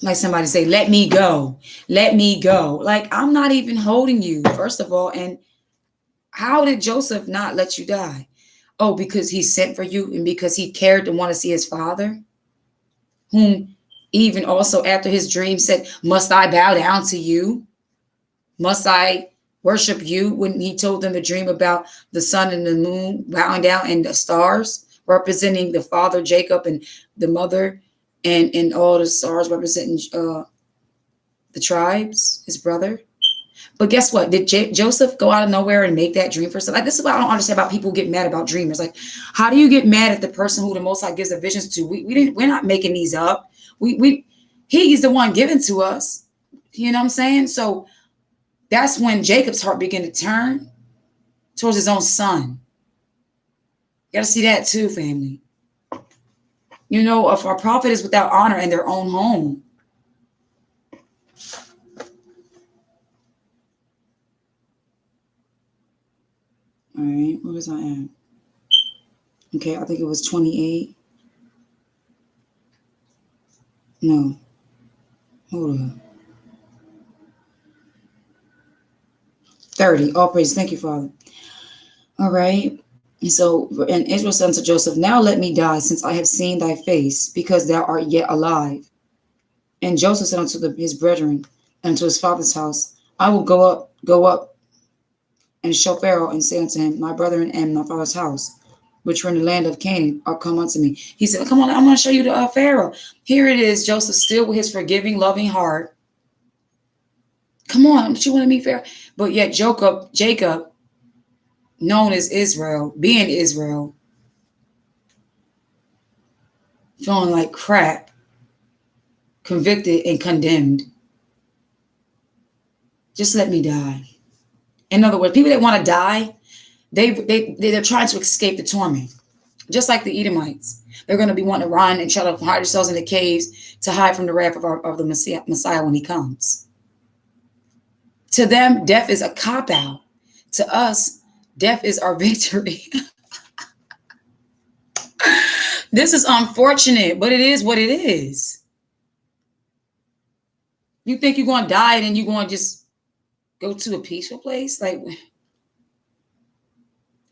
A: Like somebody say, let me go. Let me go. Like, I'm not even holding you, first of all. And how did Joseph not let you die? Oh, because he sent for you and because he cared to want to see his father? whom even also after his dream said, must I bow down to you? Must I worship you? When he told them the dream about the sun and the moon bowing down and the stars representing the father Jacob and the mother, and all the stars representing the tribes, his brother. But guess what? Did Joseph go out of nowhere and make that dream for himself? Like, this is what I don't understand about people who get mad about dreamers. Like, how do you get mad at the person who the Most High gives the visions to? We're not making these up. He's the one given to us. You know what I'm saying? So that's when Jacob's heart began to turn towards his own son. You got to see that too, family. You know, if our prophet is without honor in their own home. All right, where was I at? Okay, I think it was 28. No, hold on. 30. All praise. Thank you, Father. All right. And so, and Israel said unto Joseph, now let me die, since I have seen thy face, because thou art yet alive. And Joseph said unto his brethren and unto his father's house, I will go up and show Pharaoh, and say unto him, my brethren and my father's house, which were in the land of Canaan, are come unto me. He said, come on, I'm going to show you the Pharaoh. Here it is, Joseph, still with his forgiving, loving heart. Come on, don't you want to meet Pharaoh? But yet Jacob, known as Israel, being Israel, feeling like crap, convicted and condemned. Just let me die. In other words, people that want to die, they're trying to escape the torment. Just like the Edomites. They're going to be wanting to run and try to hide themselves in the caves to hide from the wrath of the Messiah when he comes. To them, death is a cop-out. To us, death is our victory. This is unfortunate, but it is what it is. You think you're going to die and then you're going to just go to a peaceful place? Like,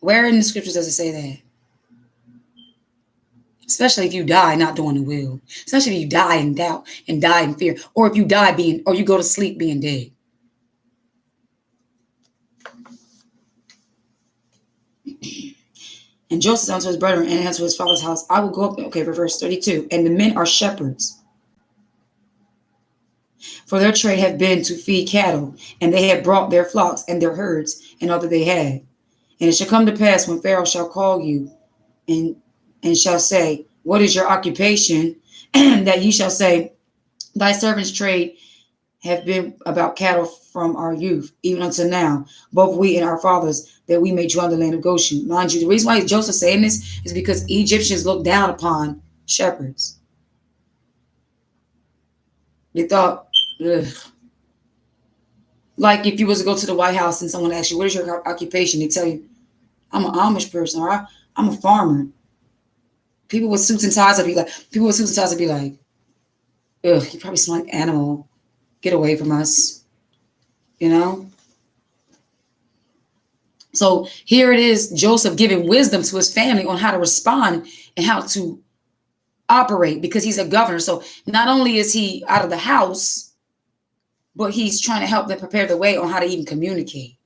A: where in the scriptures does it say that? Especially if you die not doing the will. Especially if you die in doubt and die in fear. Or if you die or you go to sleep being dead. And Joseph said unto his brethren and unto his father's house, I will go up. Okay, verse 32. And the men are shepherds. For their trade have been to feed cattle, and they have brought their flocks and their herds, and all that they had. And it shall come to pass when Pharaoh shall call you, and shall say, what is your occupation? That ye shall say, thy servants' trade have been about cattle from our youth, even until now, both we and our fathers, that we may dwell in the land of Goshen. Mind you, the reason why Joseph saying this is because Egyptians looked down upon shepherds. They thought, ugh. Like if you was to go to the White House and someone asks you, what is your occupation? They tell you, I'm an Amish person, or I'm a farmer. People with suits and ties would be like, ugh, you probably smell like animal. Get away from us. You know? So here it is, Joseph giving wisdom to his family on how to respond and how to operate, because he's a governor. So not only is he out of the house, but he's trying to help them prepare the way on how to even communicate.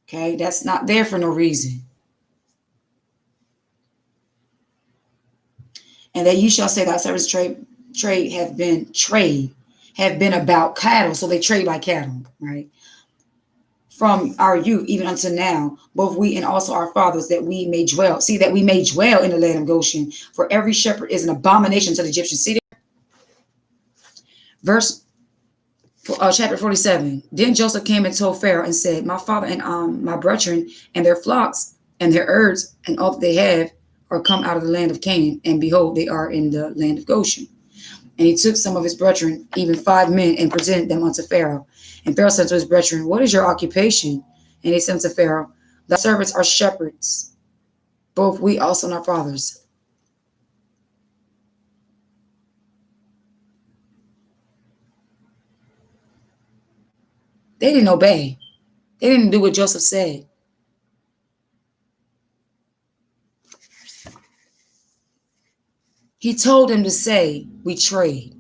A: Okay, that's not there for no reason. And that you shall say thy servants trade have been about cattle. So they trade like cattle, right? From our youth even unto now, both we and also our fathers, that we may dwell. See, that we may dwell in the land of Goshen. For every shepherd is an abomination to the Egyptians. See there? Chapter 47. Then Joseph came and told Pharaoh and said, my father and my brethren and their flocks and their herds and all that they have are come out of the land of Canaan, and behold, they are in the land of Goshen. And he took some of his brethren, even 5 men, and presented them unto Pharaoh. And Pharaoh said to his brethren, what is your occupation? And they said unto Pharaoh, thy servants are shepherds, both we also and our fathers. They didn't obey. They didn't do what Joseph said. He told them to say, we trade.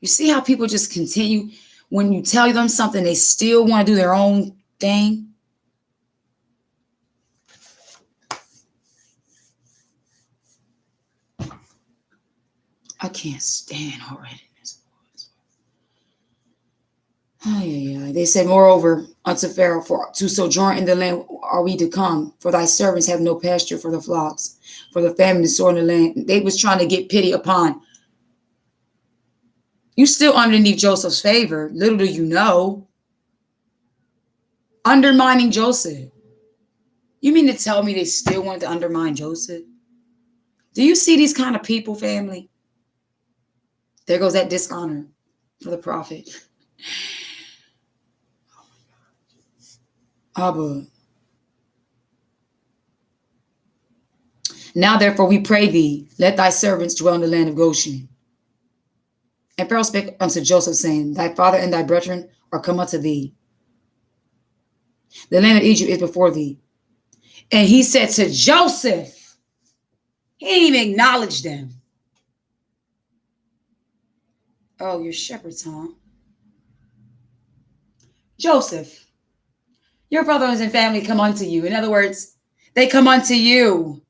A: You see how people just continue? When you tell them something, they still want to do their own thing. I can't stand hard-headedness. Oh, yeah. They said, moreover, unto Pharaoh, for to sojourn in the land are we to come, for thy servants have no pasture for the flocks, for the famine is sore in the land. They was trying to get pity upon. You still underneath Joseph's favor. Little do you know. Undermining Joseph. You mean to tell me they still wanted to undermine Joseph? Do you see these kind of people, family? There goes that dishonor for the prophet. Abba. Now, therefore, we pray thee, let thy servants dwell in the land of Goshen. And Pharaoh spake unto Joseph, saying, thy father and thy brethren are come unto thee. The land of Egypt is before thee. And he said to Joseph, he didn't even acknowledge them. Oh, you're shepherds, huh? Joseph, your brothers and family come unto you. In other words, they come unto you.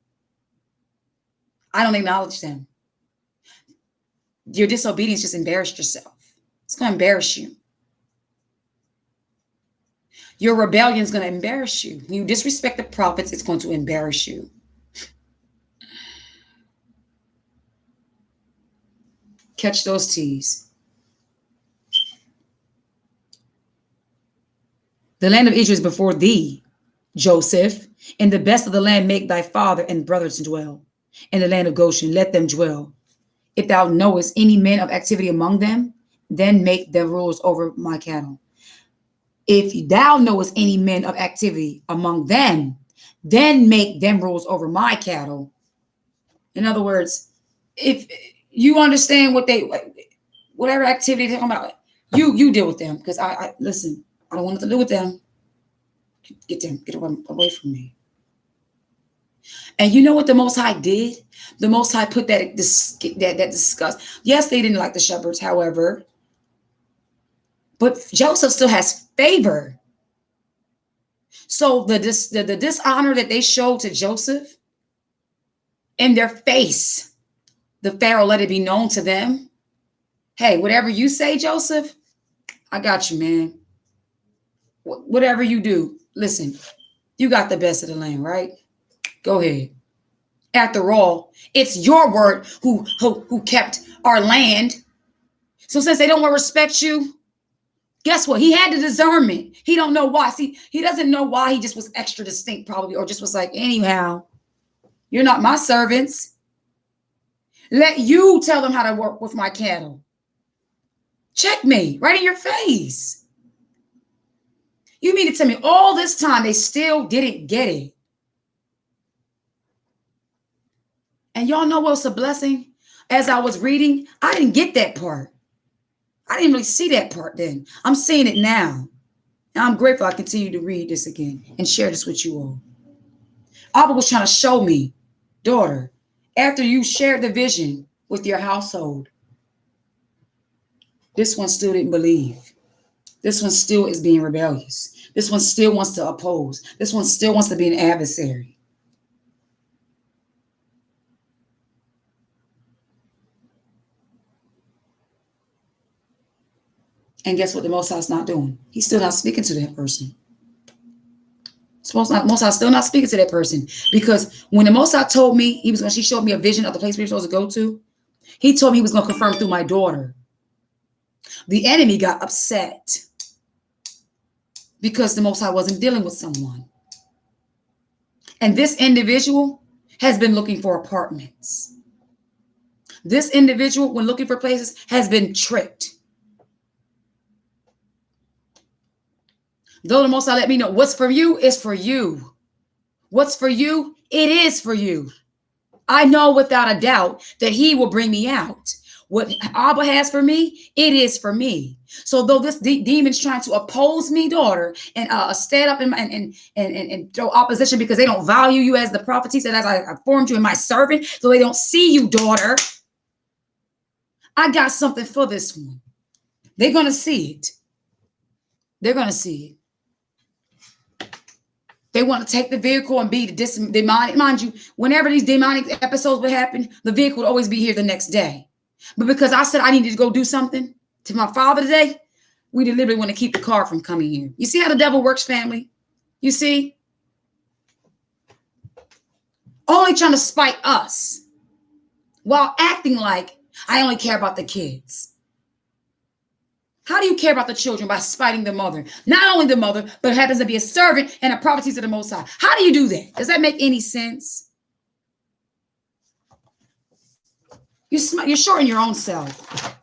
A: I don't acknowledge them. Your disobedience just embarrassed yourself. It's going to embarrass you. Your rebellion is going to embarrass you. When you disrespect the prophets, it's going to embarrass you. Catch those T's. The land of Egypt is before thee, Joseph. In the best of the land make thy father and brothers dwell. In the land of Goshen, let them dwell. If thou knowest any men of activity among them, then make them rulers over my cattle. If thou knowest any men of activity among them, then make them rules over my cattle. In other words, if you understand what they, whatever activity they're talking about, you deal with them. Because I listen, I don't want nothing to do with them. Get away from me. And you know what the Most High did? The Most High put that disgust. Yes, they didn't like the shepherds, however. But Joseph still has favor. So the dishonor that they showed to Joseph in their face, the Pharaoh let it be known to them. Hey, whatever you say, Joseph, I got you, man. Whatever you do, listen, you got the best of the land, right? Go ahead. After all, it's your word who kept our land. So since they don't want to respect you, guess what? He had the discernment. He don't know why. See, he doesn't know why. He just was extra distinct probably, or just was like, anyhow, you're not my servants. Let you tell them how to work with my cattle. Checkmate, right in your face. You mean to tell me all this time they still didn't get it? And y'all know what's a blessing? As I was reading, I didn't get that part. I didn't really see that part then. I'm seeing it now. And I'm grateful I continue to read this again and share this with you all. Abba was trying to show me, daughter, after you shared the vision with your household, this one still didn't believe. This one still is being rebellious. This one still wants to oppose. This one still wants to be an adversary. And guess what the Most High's not doing? He's still not speaking to that person. Most High still not speaking to that person. Because when the Most High told me, she showed me a vision of the place we were supposed to go to, he told me he was going to confirm through my daughter. The enemy got upset because the Most High wasn't dealing with someone. And this individual has been looking for apartments. This individual, when looking for places, has been tricked. Though the Most High let me know what's for you is for you. What's for you, it is for you. I know without a doubt that he will bring me out. What Abba has for me, it is for me. So though this demon's trying to oppose me, daughter, and stand up and throw opposition because they don't value you as the prophet, he said, as I formed you in my servant, so they don't see you, daughter. I got something for this one. They're going to see it. They're going to see it. They want to take the vehicle and be the demonic. Mind you, whenever these demonic episodes would happen, the vehicle would always be here the next day. But because I said I needed to go do something to my father today, we deliberately want to keep the car from coming here. You see how the devil works, family? You see? Only trying to spite us while acting like I only care about the kids. How do you care about the children by spiting the mother? Not only the mother, but happens to be a servant and a prophet to the Most High. How do you do that? Does that make any sense? You're shorting your own self,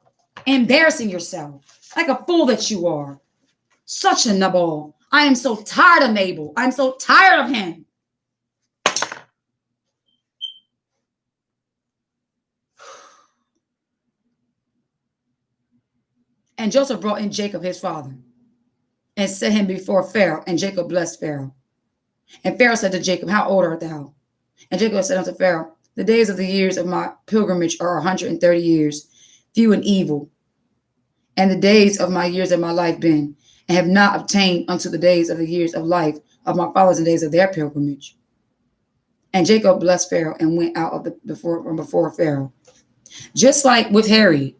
A: embarrassing yourself like a fool that you are. Such a nabal. I am so tired of Nabal. I'm so tired of him. And Joseph brought in Jacob, his father, and set him before Pharaoh, and Jacob blessed Pharaoh. And Pharaoh said to Jacob, how old art thou? And Jacob said unto Pharaoh, the days of the years of my pilgrimage are 130 years, few and evil. And the days of my years of my life been, and have not obtained unto the days of the years of life of my fathers and days of their pilgrimage. And Jacob blessed Pharaoh and went out of before Pharaoh. Just like with Harry,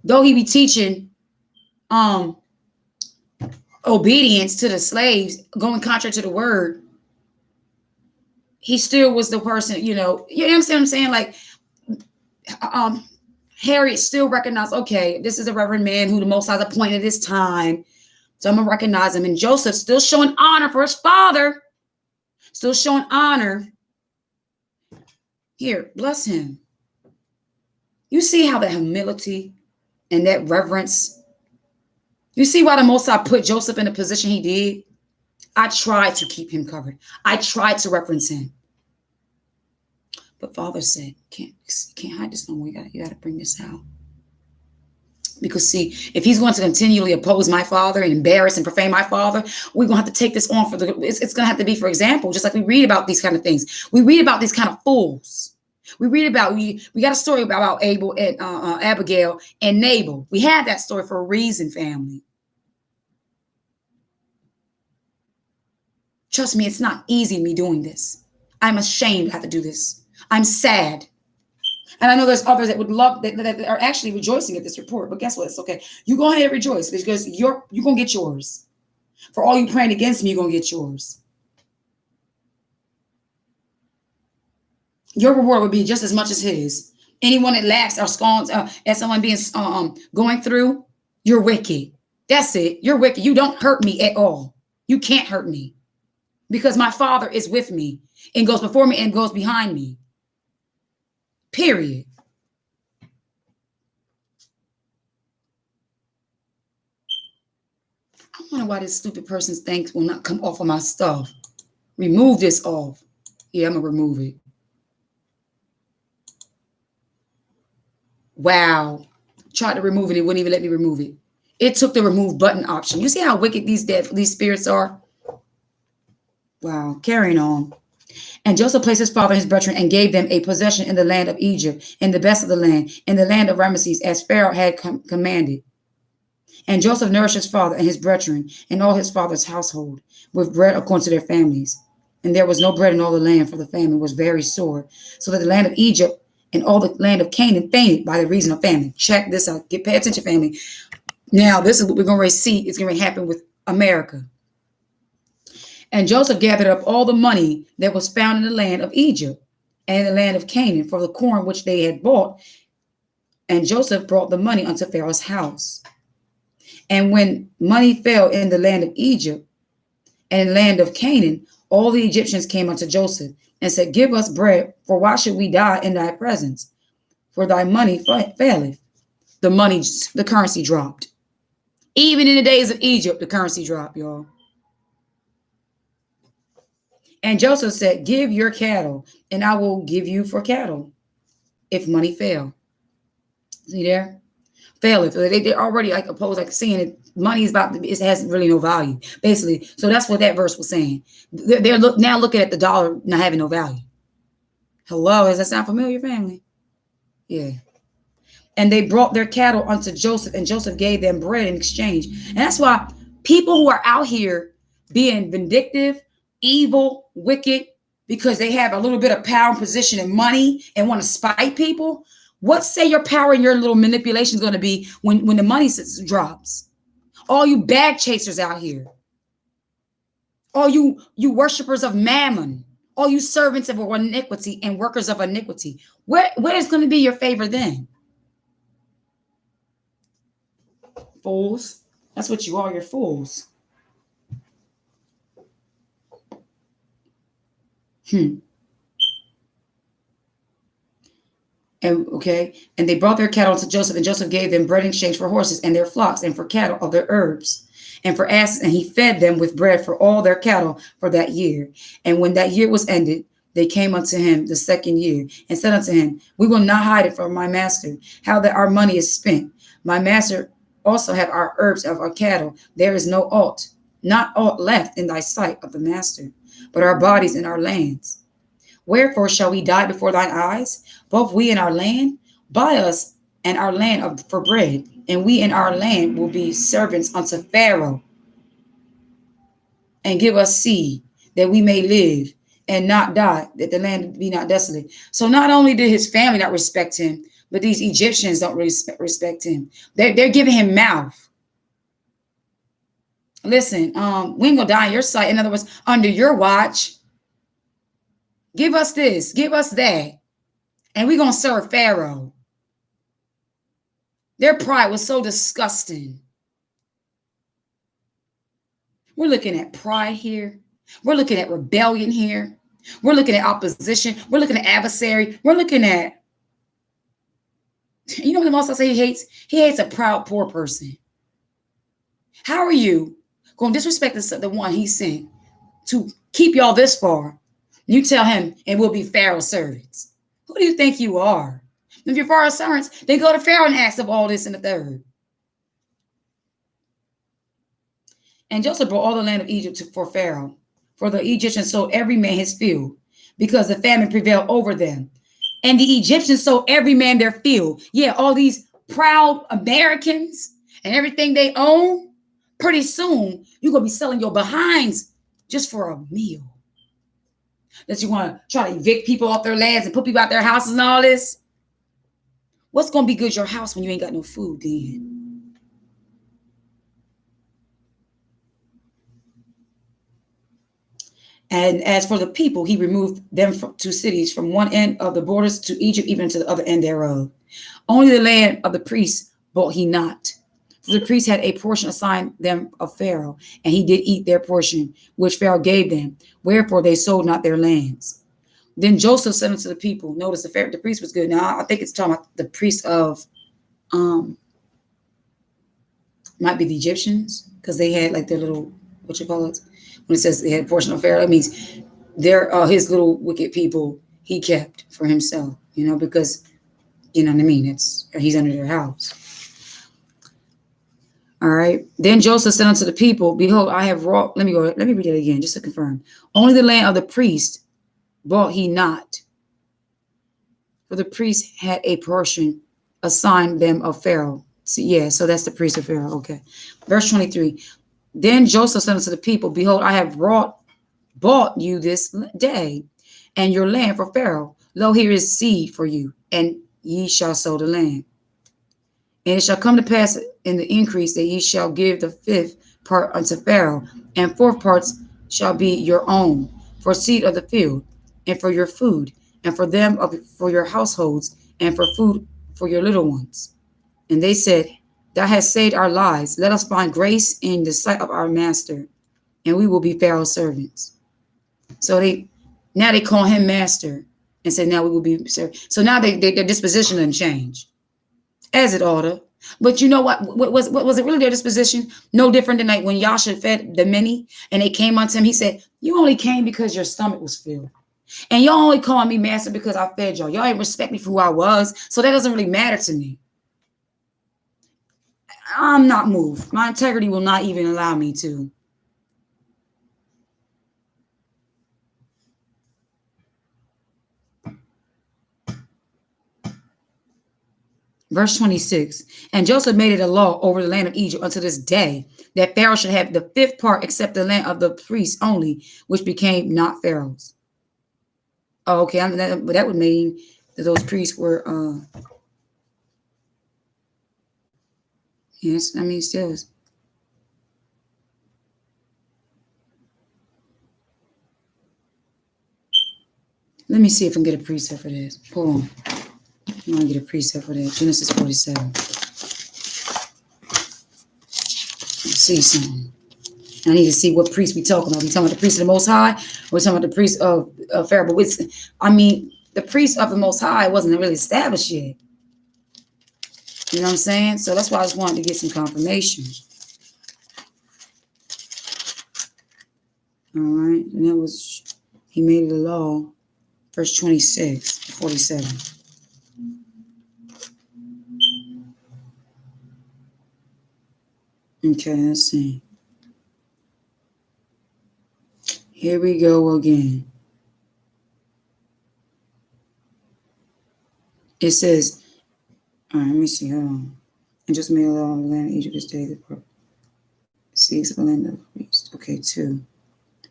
A: though he be teaching obedience to the slaves, going contrary to the word, he still was the person, you understand what I'm saying? Like, Harriet still recognized, okay, this is a reverend man who the Most High appointed at this time, so I'm going to recognize him. And Joseph still showing honor for his father, still showing honor. Here, bless him. You see how that humility and that reverence, you see why the Most High put Joseph in the position he did? I tried to keep him covered. I tried to reference him. But Father said, you can't hide this no more. You got to bring this out. Because see, if he's going to continually oppose my father and embarrass and profane my father, we're going to have to take this on it's going to have to be for example, just like we read about these kind of things. We read about these kind of fools. We read about, we got a story about Abel and Abigail and Nabal. We had that story for a reason, family. Trust me, it's not easy me doing this. I'm ashamed to have to do this. I'm sad. And I know there's others that would love that are actually rejoicing at this report. But guess what? It's okay. You go ahead and rejoice because you're going to get yours. For all you praying against me, you're going to get yours. Your reward would be just as much as his. Anyone that laughs or scorns at someone being going through, you're wicked. That's it. You're wicked. You don't hurt me at all. You can't hurt me. Because my Father is with me and goes before me and goes behind me. Period. I wonder why this stupid person's thanks will not come off of my stuff. Remove this off. Yeah, I'm going to remove it. Wow. Tried to remove it. It wouldn't even let me remove it. It took the remove button option. You see how wicked these spirits are? Wow. Carrying on. And Joseph placed his father and his brethren and gave them a possession in the land of Egypt, in the best of the land, in the land of Ramesses, as Pharaoh had commanded. And Joseph nourished his father and his brethren and all his father's household with bread according to their families. And there was no bread in all the land, for the famine was very sore, so that the land of Egypt and all the land of Canaan fainted by the reason of famine. Check this out. Pay attention, family. Now, this is what we're going to see. It's going to happen with America. And Joseph gathered up all the money that was found in the land of Egypt and the land of Canaan for the corn which they had bought. And Joseph brought the money unto Pharaoh's house. And when money fell in the land of Egypt and in the land of Canaan, all the Egyptians came unto Joseph and said, give us bread, for why should we die in thy presence? For thy money faileth. The currency dropped. Even in the days of Egypt, the currency dropped, y'all. And Joseph said, give your cattle, and I will give you for cattle, if money fail. See there? Faileth. They're already like opposed, like saying it. Money is about it has really no value, basically. So that's what that verse was saying. They're now looking at the dollar not having no value. Hello, does that sound familiar, family? Yeah. And they brought their cattle unto Joseph, and Joseph gave them bread in exchange. And that's why people who are out here being vindictive, evil, wicked, because they have a little bit of power, position, and money and want to spite people. What say your power and your little manipulation is going to be when the money drops? All you bag chasers out here, all you worshipers of mammon, all you servants of iniquity and workers of iniquity, where is going to be your favor then? Fools. That's what you are. You're fools. And they brought their cattle to Joseph, and Joseph gave them bread in exchange for horses and their flocks, and for cattle of their herbs, and for asses, and he fed them with bread for all their cattle for that year. And when that year was ended, they came unto him the second year, and said unto him, We will not hide it from my master, how that our money is spent. My master also have our herbs of our cattle. There is not aught left in thy sight of the master, but our bodies and our lands. Wherefore shall we die before thine eyes, both we and our land? Buy us and our land for bread, and we and our land will be servants unto Pharaoh. And give us seed, that we may live and not die, that the land be not desolate. So not only did his family not respect him, but these Egyptians don't respect him. They're giving him mouth. Listen, we ain't gonna die in your sight. In other words, under your watch. Give us this, give us that, and we're going to serve Pharaoh. Their pride was so disgusting. We're looking at pride here. We're looking at rebellion here. We're looking at opposition. We're looking at adversary. We're looking at, you know what the most I say he hates? He hates a proud, poor person. How are you going to disrespect the one he sent to keep y'all this far? You tell him, and we'll be Pharaoh's servants. Who do you think you are? If you're Pharaoh's servants, they go to Pharaoh and ask of all this and the third. And Joseph brought all the land of Egypt for Pharaoh, for the Egyptians sold every man his field, because the famine prevailed over them. And the Egyptians sold every man their field. Yeah, all these proud Americans and everything they own, pretty soon you're going to be selling your behinds just for a meal. That you want to try to evict people off their lands and put people out their houses and all this. What's going to be good your house when you ain't got no food then? And as for the people, he removed them from 2 cities, from one end of the borders to Egypt, even to the other end thereof. Only the land of the priests bought he not. For the priests had a portion assigned them of Pharaoh, and he did eat their portion, which Pharaoh gave them. Wherefore they sold not their lands. Then Joseph said unto the people, notice the priest was good. Now I think it's talking about the priest of, might be the Egyptians, because they had like their little, what you call it? When it says they had a portion of Pharaoh, it means they're his little wicked people he kept for himself, because, you know what I mean? He's under their house. All right. Then Joseph said unto the people, Behold, I have wrought. Let me read it again, just to confirm. Only the land of the priest bought he not. For the priest had a portion assigned them of Pharaoh. So that's the priest of Pharaoh. Okay. Verse 23. Then Joseph said unto the people, Behold, I have bought you this day, and your land for Pharaoh. Lo, here is seed for you, and ye shall sow the land. And it shall come to pass in the increase that ye shall give the 5th part unto Pharaoh, and 4 parts shall be your own, for seed of the field, and for your food, and for them for your households, and for food for your little ones. And they said, Thou hast saved our lives. Let us find grace in the sight of our master, and we will be Pharaoh's servants. So they call him master, and say, now we will be servants. So now their disposition doesn't change, as it ought to. But you know what was it really their disposition? No different than like when Yasha fed the many, and they came unto him. He said, you only came because your stomach was filled. And y'all only call me master because I fed y'all. Y'all ain't respect me for who I was. So that doesn't really matter to me. I'm not moved. My integrity will not even allow me to. Verse 26. And Joseph made it a law over the land of Egypt unto this day that Pharaoh should have the fifth part except the land of the priests only, which became not Pharaoh's. Oh, okay. But that would mean that those priests were, yes, I mean, still. Let me see if I can get a precept for this. Hold on. I'm going to get a precept for that. Genesis 47. Let's see something. I need to see what priest we talking about. We talking about the priest of the Most High, or we talking about the priest of Pharaoh? But I mean, the priest of the Most High wasn't really established yet. You know what I'm saying? So that's why I just wanted to get some confirmation. All right, and that was, he made it a law, verse 26 to 47. Okay, let's see. Here we go again. It says, all right, let me see. Hold on. And just made a law in the land of Egypt this day. The seeks of the land of the priest. Okay, 2.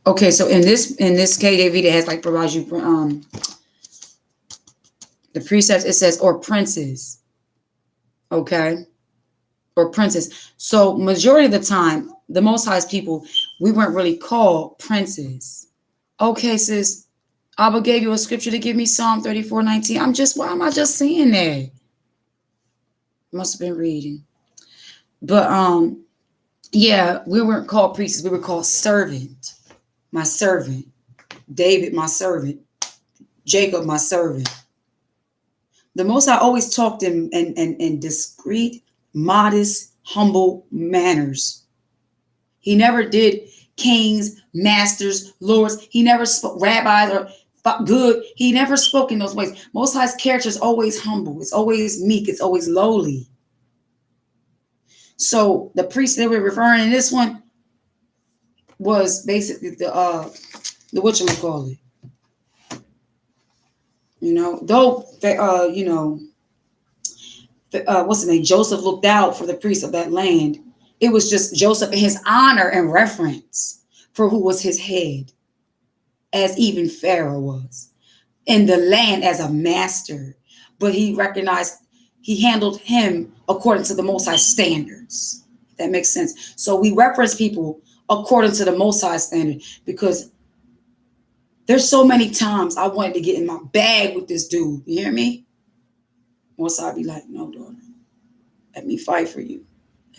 A: Okay, so in this KJV, it has like provides you the precepts. It says or princes. Okay, or princes. So majority of the time, the Most High's people, we weren't really called princes. Okay, sis, Abba gave you a scripture to give me Psalm 34:19. Why am I just saying that? Must have been reading. But yeah, we weren't called priests. We were called servant. My servant. David, my servant. Jacob, my servant. The Most High always talked in discreet, modest, humble manners. He never did kings, masters, lords. He never spoke rabbis or good. He never spoke in those ways. Most High's character is always humble. It's always meek. It's always lowly. So the priest that we're referring in this one was basically the whatchamacallit. You know, though what's the name? Joseph looked out for the priests of that land. It was just Joseph in his honor and reverence for who was his head, as even Pharaoh was in the land as a master. But he recognized, he handled him according to the Most High standards. If that makes sense. So we reference people according to the Most High standard, because there's so many times I wanted to get in my bag with this dude. You hear me? Most High be like, no, daughter. Let me fight for you.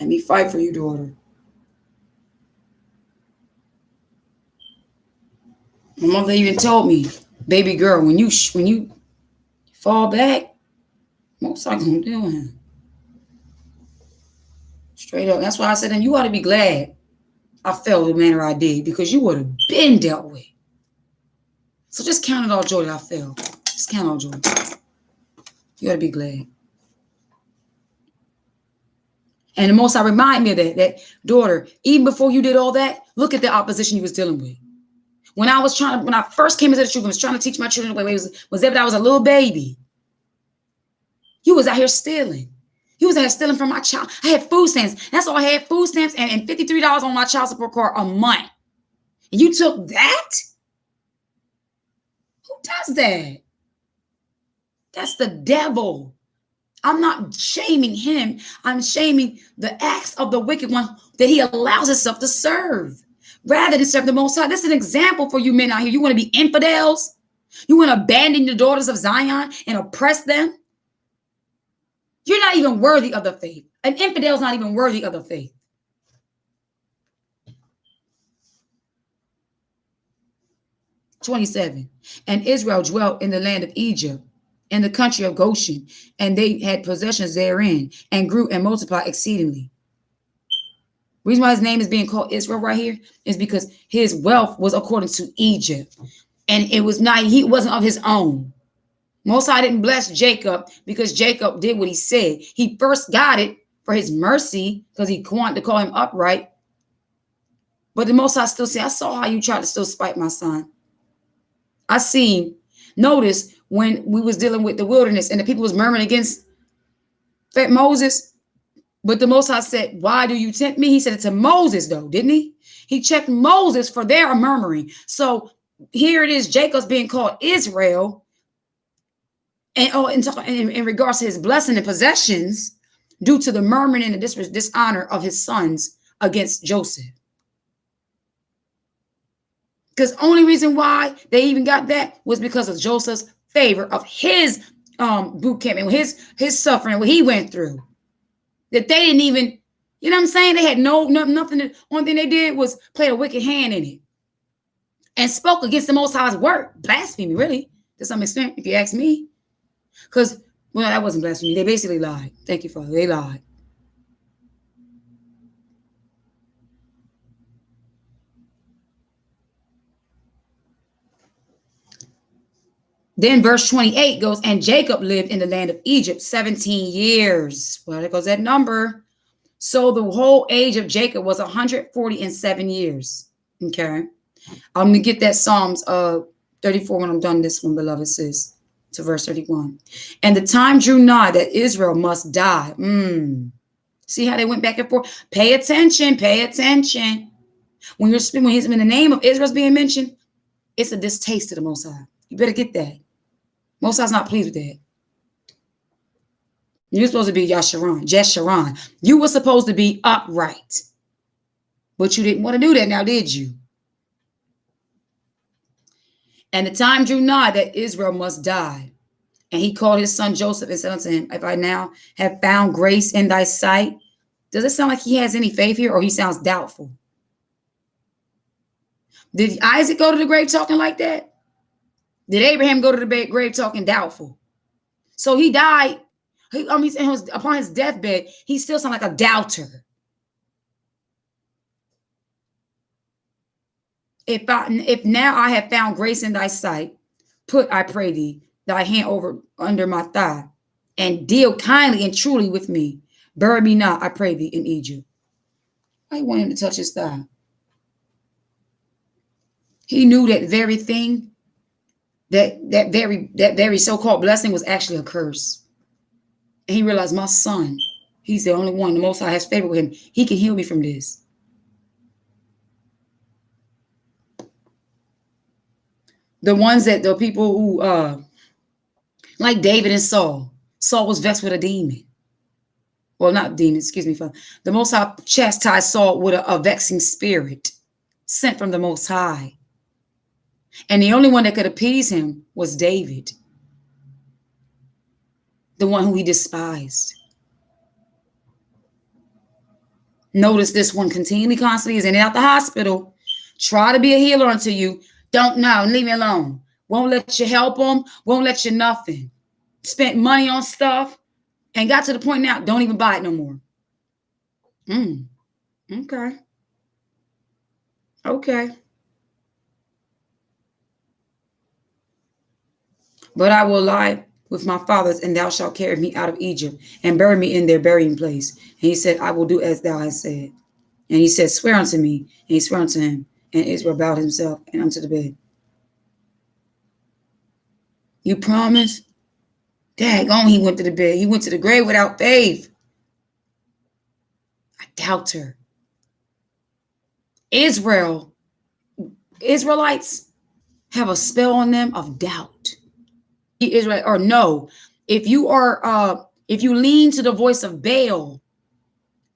A: Let me fight for you, daughter. My mother even told me, baby girl, when you fall back, Most High gonna do him. Straight up. That's why I said, and you ought to be glad I fell the manner I did, because you would have been dealt with. So just count it all joy that I fell. Just count it all joy. You ought to be glad. And the Most High remind me of that daughter, even before you did all that, look at the opposition you was dealing with. When I first came into the truth and was trying to teach my children the way was that I was a little baby. You was out here stealing. You was out here stealing from my child. I had food stamps. That's all I had, food stamps and $53 on my child support card a month. And you took that? Who does that? That's the devil. I'm not shaming him. I'm shaming the acts of the wicked one that he allows himself to serve rather than serve the Most High. That's an example for you men out here. You want to be infidels? You want to abandon the daughters of Zion and oppress them? You're not even worthy of the faith. An infidel is not even worthy of the faith. (27) And Israel dwelt in the land of Egypt, in the country of Goshen, and they had possessions therein, and grew and multiplied exceedingly. Reason why his name is being called Israel right here is because his wealth was according to Egypt, and he wasn't of his own. Most High didn't bless Jacob because Jacob did what he said. He first got it for his mercy, because he wanted to call him upright. But the Most High still said, I saw how you tried to still spite my son. I seen. Notice when we was dealing with the wilderness and the people was murmuring against Moses, but the Most High said, why do you tempt me? He said it to Moses, though, didn't he? He checked Moses for their murmuring. So here it is, Jacob's being called Israel. And in regards to his blessing and possessions, due to the murmuring and the dishonor of his sons against Joseph. Because only reason why they even got that was because of Joseph's favor of his boot camp and his suffering, what he went through. That they didn't even, you know what I'm saying? They had nothing. Only thing they did was play a wicked hand in it and spoke against the Most High's word. Blasphemy, really, to some extent, if you ask me. Because, well, that wasn't blasphemy. They basically lied. Thank you, Father. They lied. Then verse 28 goes, and Jacob lived in the land of Egypt 17 years. Well, there goes that number. So the whole age of Jacob was 147 years. Okay. I'm going to get that Psalms 34 when I'm done this one, beloved sis, to verse 31. And the time drew nigh that Israel must die. See how they went back and forth? Pay attention. Pay attention. When the name of Israel's being mentioned, it's a distaste to the Most High. You better get that. Most High's not pleased with that. You're supposed to be Jeshurun. You were supposed to be upright. But you didn't want to do that now, did you? And the time drew nigh that Israel must die. And he called his son Joseph and said unto him, if I now have found grace in thy sight. Does it sound like he has any faith here, or he sounds doubtful? Did Isaac go to the grave talking like that? Did Abraham go to the grave talking doubtful? So he died. Upon his deathbed, he still sounded like a doubter. If now I have found grace in thy sight, put, I pray thee, thy hand under my thigh, and deal kindly and truly with me. Bury me not, I pray thee, in Egypt. I want him to touch his thigh. He knew that very thing, that very so-called blessing was actually a curse. And he realized, my son, he's the only one, the Most High has favor with him. He can heal me from this. The people who, like David and Saul. Saul was vexed with a demon. Well, not demon, excuse me. The Most High chastised Saul with a vexing spirit sent from the Most High. And the only one that could appease him was David, the one who he despised. Notice this one continually, constantly is in and out the hospital. Try to be a healer unto you. Don't know. Leave me alone. Won't let you help them. Won't let you nothing. Spent money on stuff and got to the point now, don't even buy it no more. Okay. Okay. But I will lie with my fathers, and thou shalt carry me out of Egypt and bury me in their burying place. And he said, I will do as thou hast said. And he said, swear unto me. And he swore unto him. And Israel bowed himself and unto the bed. You promise? Daggone, he went to the bed. He went to the grave without faith. I doubt her. Israelites have a spell on them of doubt. Israel, or no, if you lean to the voice of Baal,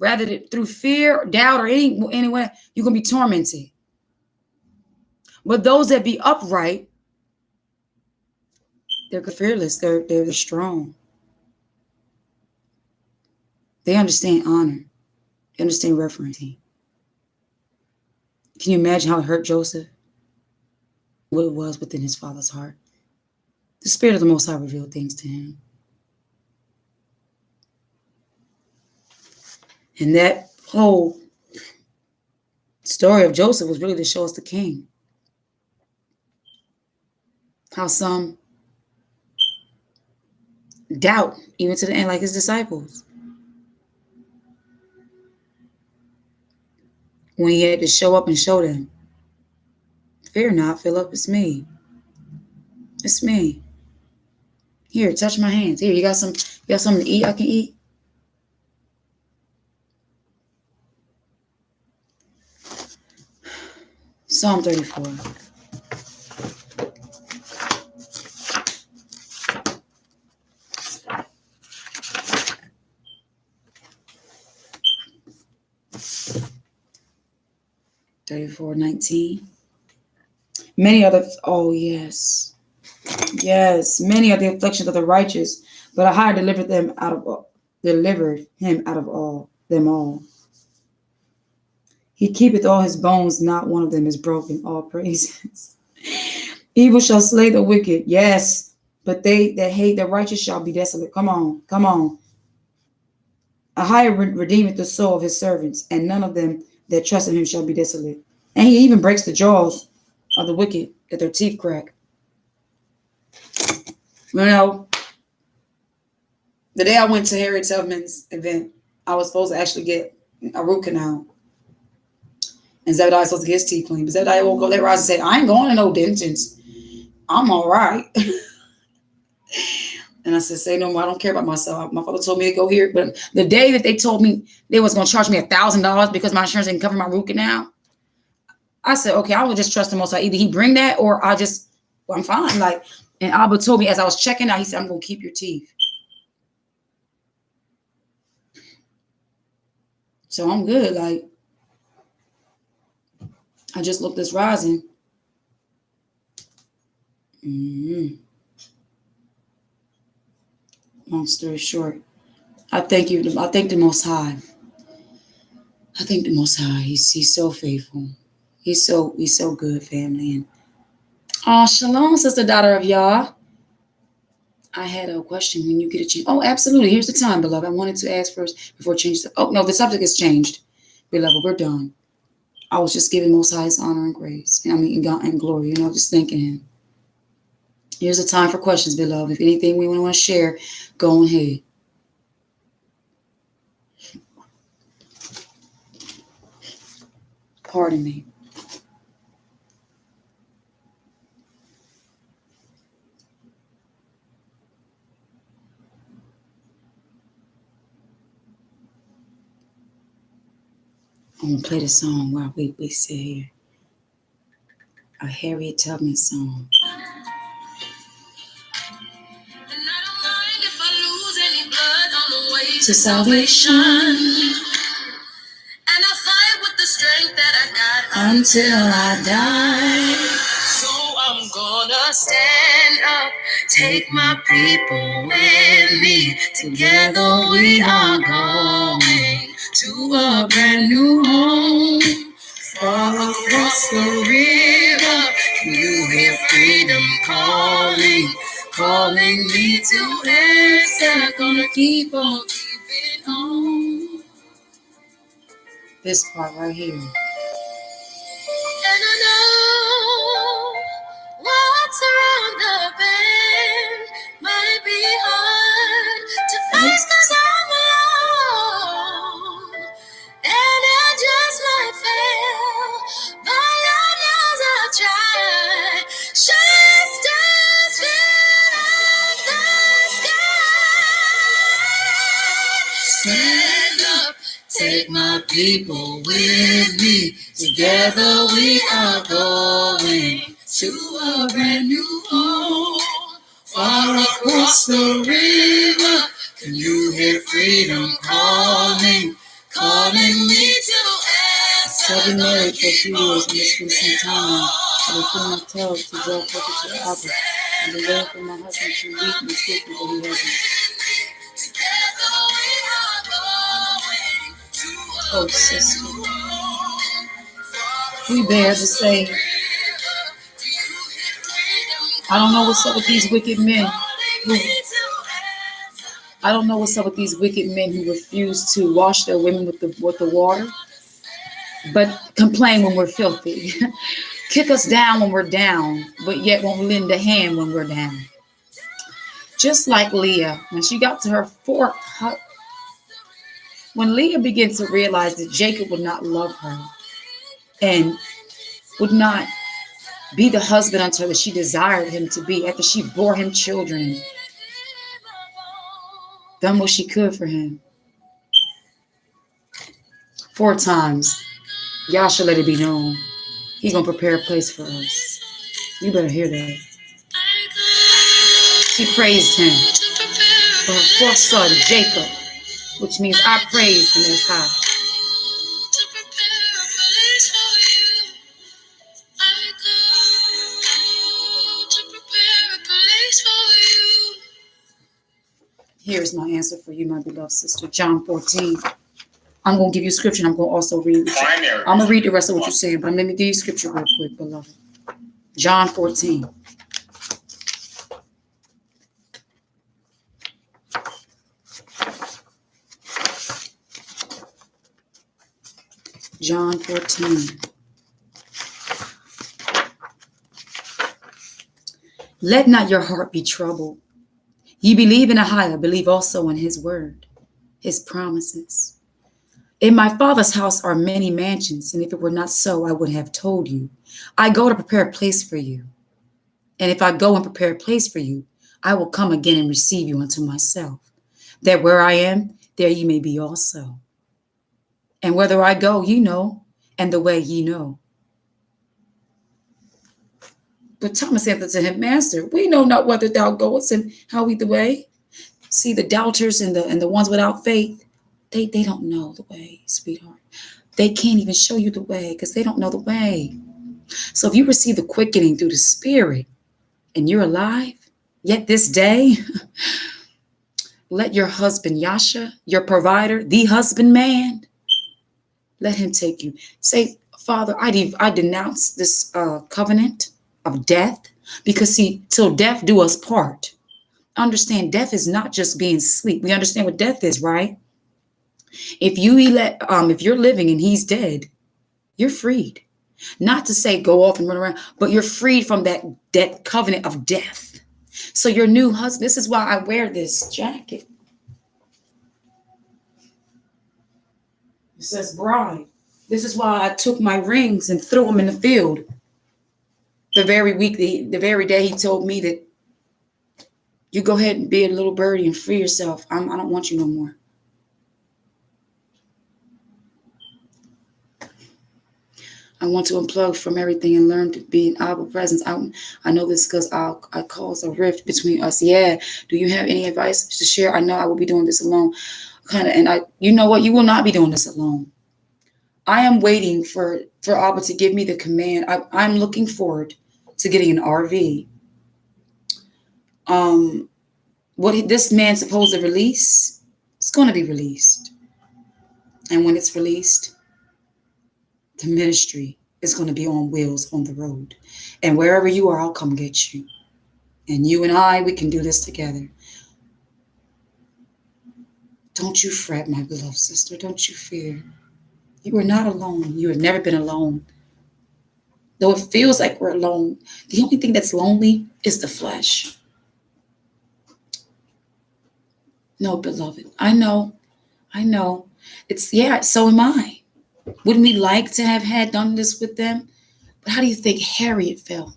A: rather than through fear, doubt, or any way, you're gonna be tormented. But those that be upright, they're fearless. They're strong. They understand honor. They understand referencing. Can you imagine how it hurt Joseph? What it was within his father's heart. The Spirit of the Most High revealed things to him. And that whole story of Joseph was really to show us the king. How some doubt, even to the end, like his disciples. when he had to show up and show them. Fear not, Philip, it's me. It's me. Here, touch my hands. Here, you got something to eat I can eat? Psalm 34. $34.19. Many are the yes. Yes, many are the afflictions of the righteous, but I delivered him out of all them all. He keepeth all his bones, not one of them is broken. All praises. Evil shall slay the wicked, yes, but they that hate the righteous shall be desolate. Come on, come on. A higher redeemeth the soul of his servants, and none of them that trust in him shall be desolate. And he even breaks the jaws of the wicked, that their teeth crack. You know, the day I went to Harriet Tubman's event, I was supposed to actually get a root canal. And Zebediah was supposed to get his teeth cleaned. But Zebediah won't go there and say, I ain't going to no dentist. I'm all right. And I said, say no more. I don't care about myself. My father told me to go here. But the day that they told me they was going to charge me $1,000 because my insurance didn't cover my root canal, I said, okay, I will just trust the Most High. Either he bring that or I'm fine. Like, and Abba told me as I was checking out, he said, I'm going to keep your teeth. So I'm good. Like, I just looked this rising. Long story short, I thank you. I thank the Most High. I thank the Most High. He's so faithful. He's so good, family. And shalom, sister, daughter of Yah. I had a question when you get a chance. Oh, absolutely. Here's the time, beloved. I wanted to ask first before changing. Oh no, the subject has changed, beloved. We're done. I was just giving Most High's honor and grace. I mean, God and glory. Just thanking Him. Here's the time for questions, beloved. If anything we want to share, go ahead. Pardon me. I'm going to play the song while we sit here. A Harriet Tubman song. And I don't mind if I lose any blood on the way to salvation. And I fight with the strength that I got until I die. So I'm gonna stand up, take my people with me. Together we are going to a brand new home. Far across the river, you hear freedom calling, calling me to answer. Gonna keep on keeping on. This part right here. And I know what's around the bend might be hard to face 'cause I'm alone. And I just might fail, but Lord knows I'll try. Just as fill up the sky. Stand up, take my people with me. Together we are going to a brand new home. Far across the river, can you hear freedom calling? Calling me to answer. I've been married for 3 years and it's been some time. I've been feeling compelled to draw closer to Abba. I've been waiting for my husband to leave me quickly, but he hasn't. Oh, sister. We bear the same. I don't know what's up with these wicked men. I don't know what's up with these wicked men who refuse to wash their women with the water, but complain when we're filthy. Kick us down when we're down, but yet won't lend a hand when we're down. Just like Leah, when she got to her fourth when Leah began to realize that Jacob would not love her, and would not be the husband unto her that she desired him to be after she bore him children, done what she could for him. 4 times, Yahshua let it be known. He's going to prepare a place for us. You better hear that. She praised him for her 4th son, Jacob, which means I praise him as high. Here's my answer for you, my beloved sister. John 14. I'm going to give you scripture, and I'm going to also read. I'm going to read the rest of what you're saying, but let me give you scripture real quick, beloved. John 14. John 14. Let not your heart be troubled. Ye believe in Ahia, believe also in his word, his promises. In my Father's house are many mansions, and if it were not so, I would have told you. I go to prepare a place for you. And if I go and prepare a place for you, I will come again and receive you unto myself, that where I am, there ye may be also. And whither I go, ye know, and the way ye know. But Thomas answered to him, Master, we know not whither thou goest and how we the way. See, the doubters and the ones without faith, they don't know the way, sweetheart. They can't even show you the way because they don't know the way. So if you receive the quickening through the Spirit and you're alive, yet this day, let your husband, Yasha, your provider, the husbandman, let him take you. Say, Father, I denounce this covenant of death, because see, till death do us part. Understand, death is not just being asleep. We understand what death is, right? If you're living and he's dead, you're freed. Not to say go off and run around, but you're freed from that covenant of death. So your new husband, this is why I wear this jacket. It says bride. This is why I took my rings and threw them in the field. The very day he told me that you go ahead and be a little birdie and free yourself. I don't want you no more. I want to unplug from everything and learn to be in Abba presence. I know this because I cause a rift between us. Yeah. Do you have any advice to share? I know I will be doing this alone. You know what? You will not be doing this alone. I am waiting for Abba to give me the command. I'm looking forward to getting an RV. What this man's supposed to release, it's going to be released. And when it's released, the ministry is going to be on wheels on the road. And wherever you are, I'll come get you. And you and I, we can do this together. Don't you fret, my beloved sister. Don't you fear. You are not alone. You have never been alone. Though it feels like we're alone, the only thing that's lonely is the flesh. No, beloved. I know. So am I. Wouldn't we like to have had done this with them? But how do you think Harriet felt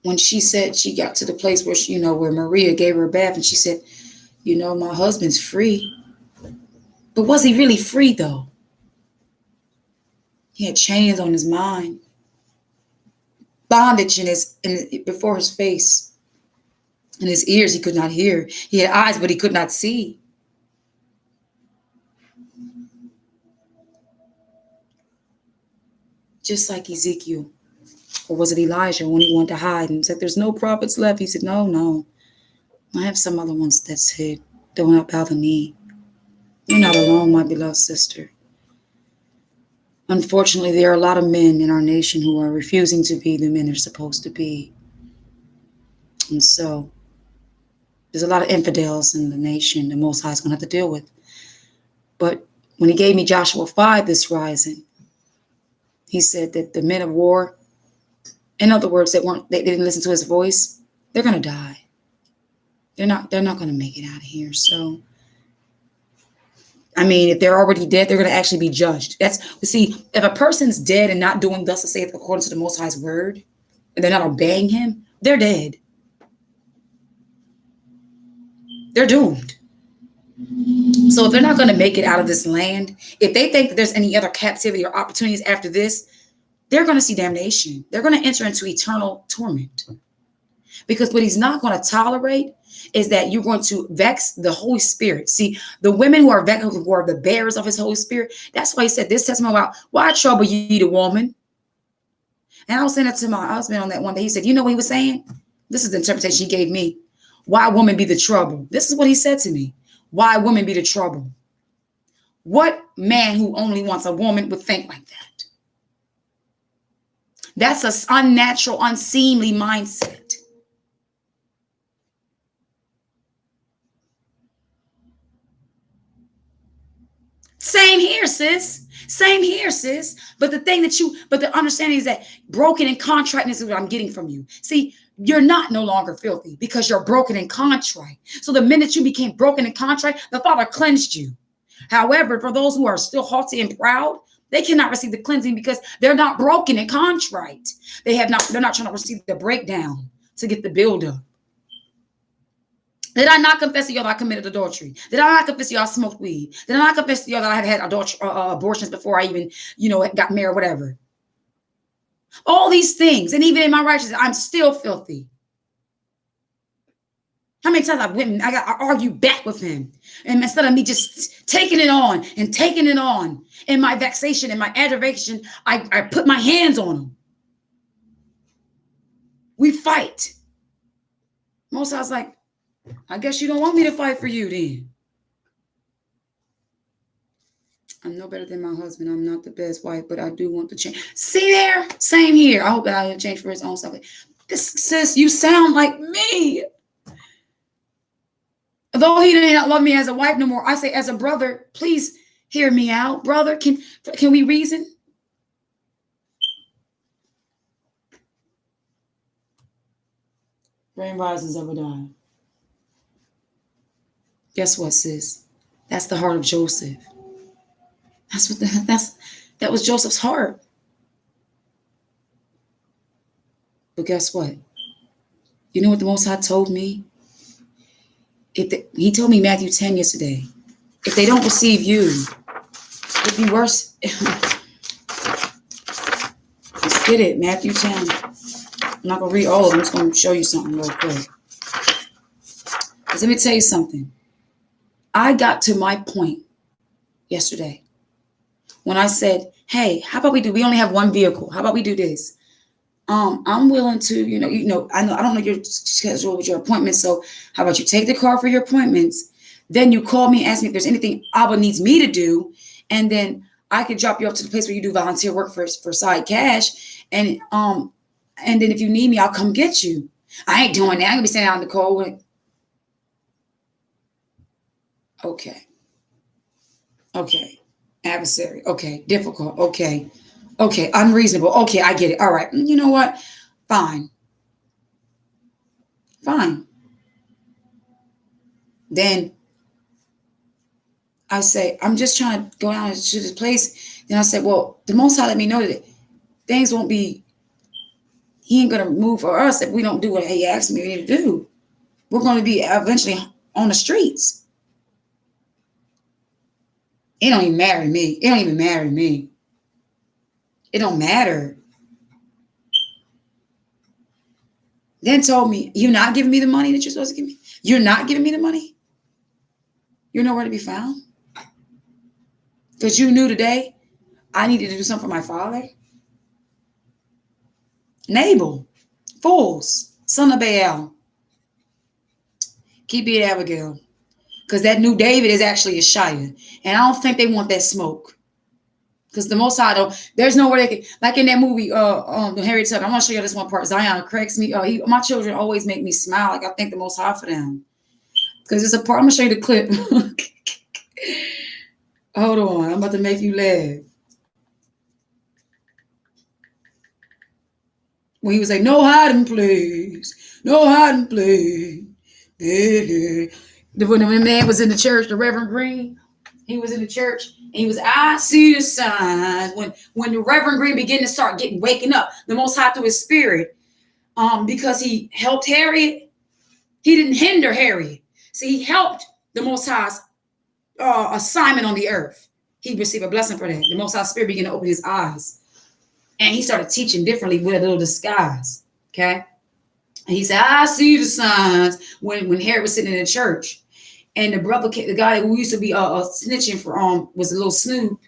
A: when she said she got to the place where where Maria gave her a bath and she said, my husband's free. But was he really free though? He had chains on his mind, bondage before his face. In his ears, he could not hear. He had eyes, but he could not see. Just like Ezekiel, or was it Elijah, when he wanted to hide and said, there's no prophets left. He said, no. I have some other ones that's hid. Don't not bow the knee. You're not alone, my beloved sister. Unfortunately, there are a lot of men in our nation who are refusing to be the men they're supposed to be. And so there's a lot of infidels in the nation the Most High is going to have to deal with. But when he gave me Joshua 5 this rising, he said that the men of war, in other words, they didn't listen to his voice, they're going to die. They're not going to make it out of here. So I mean, if they're already dead, they're going to actually be judged. See, if a person's dead and not doing thus to say it according to the Most High's word, and they're not obeying him, they're dead. They're doomed. So if they're not going to make it out of this land, if they think that there's any other captivity or opportunities after this, they're going to see damnation. They're going to enter into eternal torment. Because what he's not going to tolerate is that you're going to vex the Holy Spirit. See, the women who are vexed, who are the bearers of his Holy Spirit, that's why he said this testimony about, why trouble ye the woman? And I was saying that to my husband on that one day. He said, you know what he was saying? This is the interpretation he gave me. Why woman be the trouble? This is what he said to me. Why woman be the trouble? What man who only wants a woman would think like that? That's an unnatural, unseemly mindset. Same here, sis. Same here, sis. But the understanding is that broken and contriteness is what I'm getting from you. See, you're not no longer filthy because you're broken and contrite. So the minute you became broken and contrite, the Father cleansed you. However, for those who are still haughty and proud, they cannot receive the cleansing because they're not broken and contrite. They're not trying to receive the breakdown to get the build up. Did I not confess to y'all that I committed adultery? Did I not confess to y'all I smoked weed? Did I not confess to y'all that I had abortions before I even, got married, whatever? All these things. And even in my righteousness, I'm still filthy. How many times I argued back with him? And instead of me just taking it on in my vexation and my aggravation, I put my hands on him. We fight. Most I was like, I guess you don't want me to fight for you then. I'm no better than my husband. I'm not the best wife, but I do want to change. See there? Same here. I hope that I change for his own stuff. This sis, you sound like me. Though he did not love me as a wife no more, I say as a brother, please hear me out. Brother, can we reason? Rain rises ever die. Guess what, sis? That's the heart of Joseph. That was Joseph's heart. But guess what? You know what the Most High told me? He told me Matthew 10 yesterday. If they don't receive you, it'd be worse. Let's get it, Matthew 10. I'm not going to read all of them. I'm just going to show you something real quick. Because let me tell you something. I got to my point yesterday when I said, hey, how about we only have one vehicle. How about we do this? I'm willing to, I don't know your schedule with your appointments. So how about you take the car for your appointments? Then you call me and ask me if there's anything Abba needs me to do. And then I could drop you off to the place where you do volunteer work for side cash. And then if you need me, I'll come get you. I ain't doing that. I'm going to be standing out in the cold. Okay. Adversary. Okay. Difficult. Okay. Unreasonable. Okay. I get it. All right. You know what? Fine. Then I say, I'm just trying to go down to this place. Then I said, well, the Most High let me know that things won't be, he ain't going to move for us if we don't do what he asked me to do. We're going to be eventually on the streets. It don't even matter to me. It don't matter. Then told me, you're not giving me the money that you're supposed to give me? You're not giving me the money? You're nowhere to be found? Because you knew today I needed to do something for my father? Nabal, fools, son of Baal. Keep it Abigail. Because that new David is actually Yeshaya. And I don't think they want that smoke. Because the Most High there's nowhere they can, like in that movie, Harry Tucker. I want to show you this one part. Zion cracks me. My children always make me smile. Like I thank the Most High for them. Because it's a part, I'm going to show you the clip. Hold on. I'm about to make you laugh. When he was like, no hiding place. No hiding place. When the man was in the church, the Reverend Green, He was in the church and he was, I see the signs. When the Reverend Green began to start waking up, the Most High through his spirit, because he helped Harriet, he didn't hinder Harriet. See, he helped the Most High's assignment on the earth. He received a blessing for that. The Most High Spirit began to open his eyes. And he started teaching differently with a little disguise. Okay? And he said, I see the signs when Harriet was sitting in the church. And the brother, the guy who used to be snitching for was a little snoop.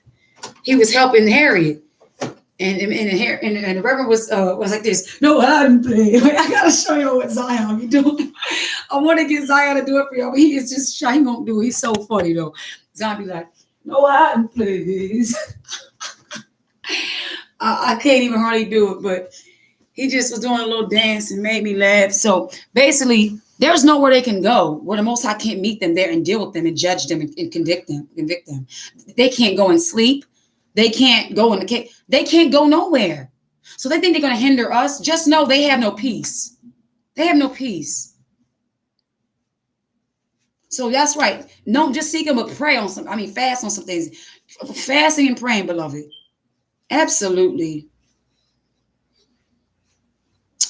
A: He was helping Harriet. And the Reverend was like this. No hiding place. I gotta show you what Zion be doing. I want to get Zion to do it for y'all, but he is just shy. He won't do it. He's so funny though. Zion be like, no hiding place. I can't even hardly do it, but he just was doing a little dance and made me laugh. So basically, there's nowhere they can go where the Most High can't meet them there and deal with them and judge them and convict them. They can't go and sleep. They can't go in the cave. They can't go nowhere. So they think they're going to hinder us. Just know they have no peace. They have no peace. So that's right. No, just seek them, but pray on some. Fast on some things. Fasting and praying, beloved. Absolutely.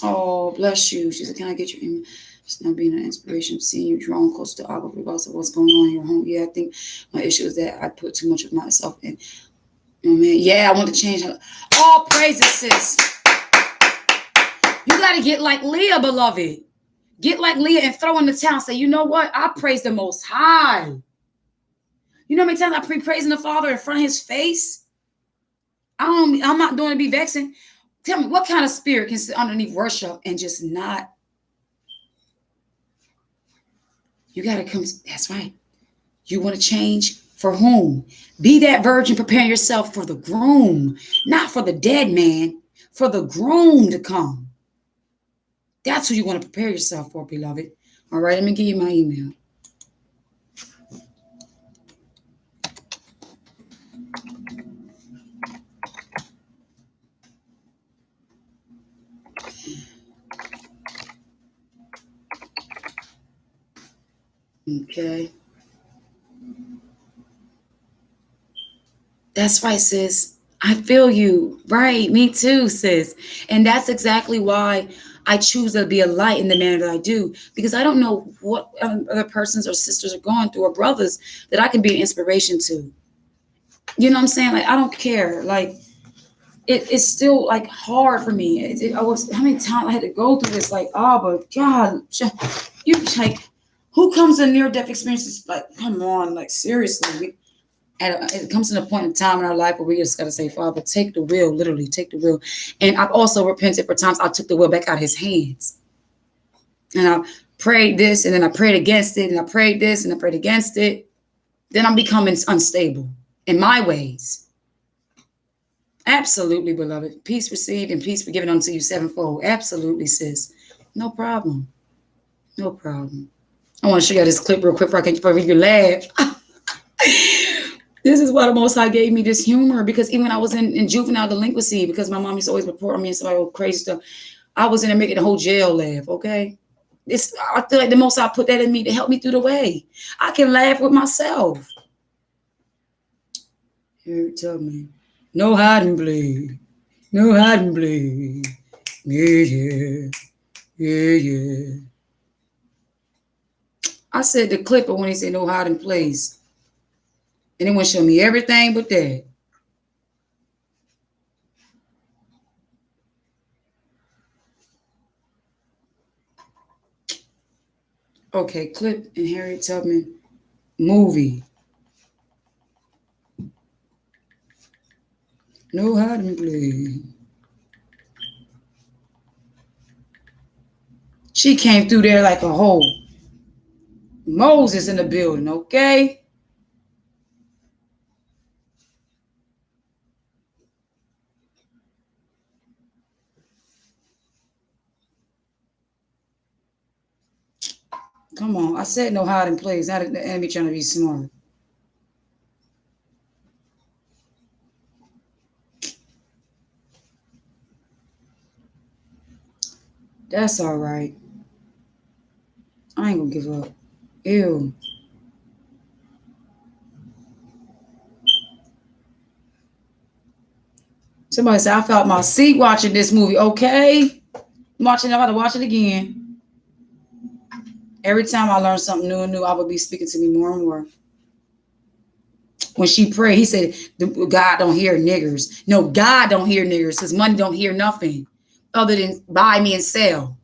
A: Oh, bless you. She said, can I get your email? Just now being an inspiration, seeing you drawn close to Abba, regardless of what's going on in your home. Yeah, I think my issue is that I put too much of myself in. Oh, man. Yeah, I want to change. All praises, sis. You got to get like Leah, beloved. Get like Leah and throw in the towel. Say, you know what? I praise the Most High. You know how many times I praising the Father in front of his face? I'm not doing it to be vexing. Tell me, what kind of spirit can sit underneath worship and just not? You got to come. That's right. You want to change for whom? Be that virgin, preparing yourself for the groom, not for the dead man, for the groom to come. That's who you want to prepare yourself for, beloved. All right, let me give you my email. Okay. That's right, sis. I feel you. Right. Me too, sis. And that's exactly why I choose to be a light in the manner that I do, because I don't know what other persons or sisters are going through or brothers that I can be an inspiration to. You know what I'm saying? Like, I don't care. Like, it's still like hard for me. How many times I had to go through this? Like, oh, but God, you like, who comes to near death experiences? Like, come on, like seriously. It comes to a point in time in our life where we just gotta say, Father, take the wheel, literally take the wheel. And I've also repented for times I took the wheel back out of his hands. And I prayed this, and then I prayed against it, and I prayed this, and I prayed against it. Then I'm becoming unstable in my ways. Absolutely, beloved. Peace received and peace be given unto you sevenfold. Absolutely, sis. No problem. No problem. I want to show you this clip real quick before you laugh. This is why the Most High gave me this humor, because even when I was in juvenile delinquency, because my mom used to always report me and somebody with crazy stuff, I was in there making the whole jail laugh, okay? I feel like the Most High put that in me to help me through the way. I can laugh with myself. Here, tell me. No hiding place. No hiding place. Yeah. I said the clip of when he said no hiding place. And it went show me everything but that. Okay, clip and Harriet Tubman movie. No hiding place. She came through there like a hole. Moses in the building, okay? Come on. I said no hiding place. Not the enemy trying to be smart. That's all right. I ain't gonna give up. Ew. Somebody said I felt my seat watching this movie. Okay. I'm about to watch it again. Every time I learn something new, I would be speaking to me more and more. When she prayed, he said, God don't hear niggers. No, God don't hear niggers because money don't hear nothing other than buy me and sell.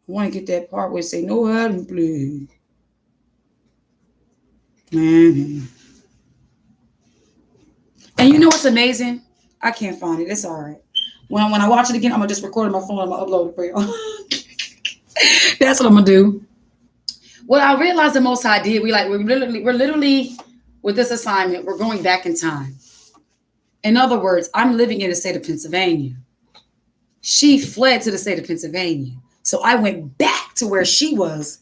A: I want to get that part where it say, no, Adam, please. Mm-hmm. And you know what's amazing? I can't find it. It's all right. When I watch it again, I'm going to just record it on my phone. I'm going to upload it for you. That's what I'm going to do. What I realized the Most High did, we're literally with this assignment, we're going back in time. In other words, I'm living in the state of Pennsylvania. She fled to the state of Pennsylvania. So I went back to where she was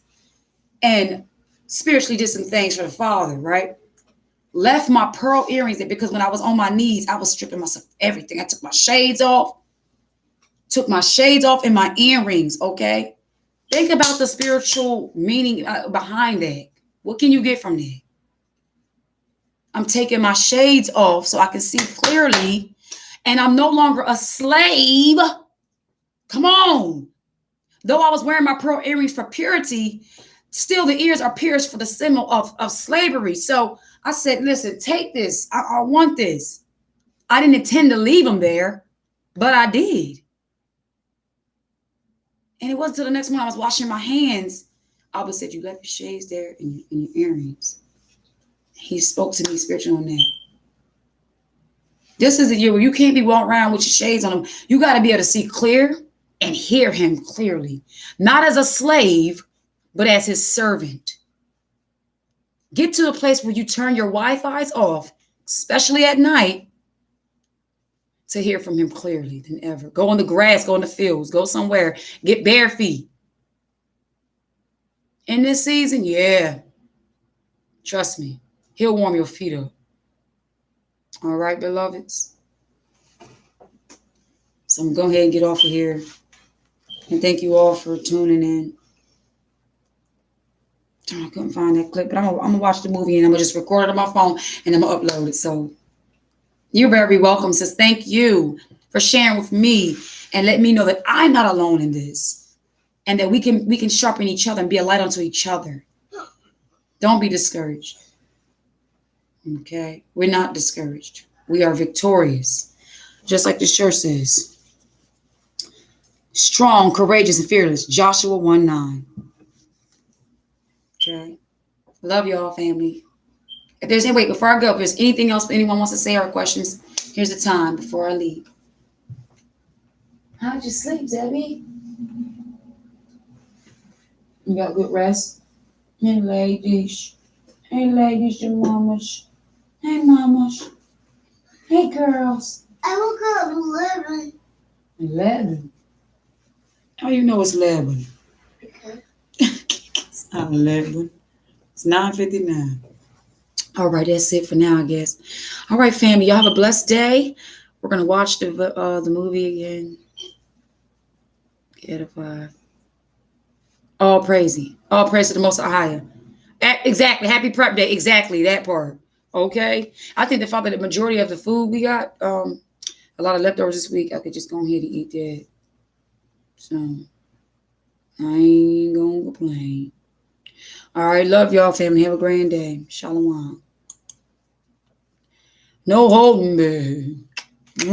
A: and spiritually did some things for the Father, right? Left my pearl earrings there because when I was on my knees, I was stripping myself everything. I took my shades off and my earrings, okay? Think about the spiritual meaning behind that. What can you get from that? I'm taking my shades off so I can see clearly, and I'm no longer a slave. Come on. Though I was wearing my pearl earrings for purity, still the ears are pierced for the symbol of slavery. So I said, listen, take this. I want this. I didn't intend to leave them there, but I did. And it wasn't until the next morning I was washing my hands. Abba said, you left your shades there and your earrings. He spoke to me spiritually on that. This is a year where you can't be walking around with your shades on them. You got to be able to see clear and hear him clearly. Not as a slave, but as his servant. Get to a place where you turn your Wi-Fi's off, especially at night, to hear from him clearly than ever. Go on the grass, go in the fields, go somewhere, get bare feet. In this season, yeah. Trust me, he'll warm your feet up. All right, beloveds. So I'm going to go ahead and get off of here. And thank you all for tuning in. I couldn't find that clip, but I'm going to watch the movie and I'm going to just record it on my phone and I'm going to upload it. So you're very welcome, sis. Thank you for sharing with me and let me know that I'm not alone in this and that we can sharpen each other and be a light unto each other. Don't be discouraged. Okay? We're not discouraged. We are victorious. Just like the shirt says. Strong, courageous, and fearless. Joshua 1:9. Okay. Love y'all, family. If there's any, wait, before I go, if there's anything else anyone wants to say or questions, here's the time before I leave. How'd you sleep, Debbie? You got good rest? Hey, ladies. Hey, ladies and mamas. Hey, mamas. Hey, girls.
B: I woke up 11.
A: 11? How you know it's 11?
B: Okay.
A: It's not 11. It's 9:59. All right, that's it for now, I guess. All right, family, y'all have a blessed day. We're gonna watch the movie again. Edify. All praise to the Most High. Exactly. Happy Prep Day. Exactly that part. Okay. I think the majority of the food we got, a lot of leftovers this week. I could just go ahead and eat that. So I ain't gonna complain. All right, love y'all, family. Have a grand day. Shalom. No holding back.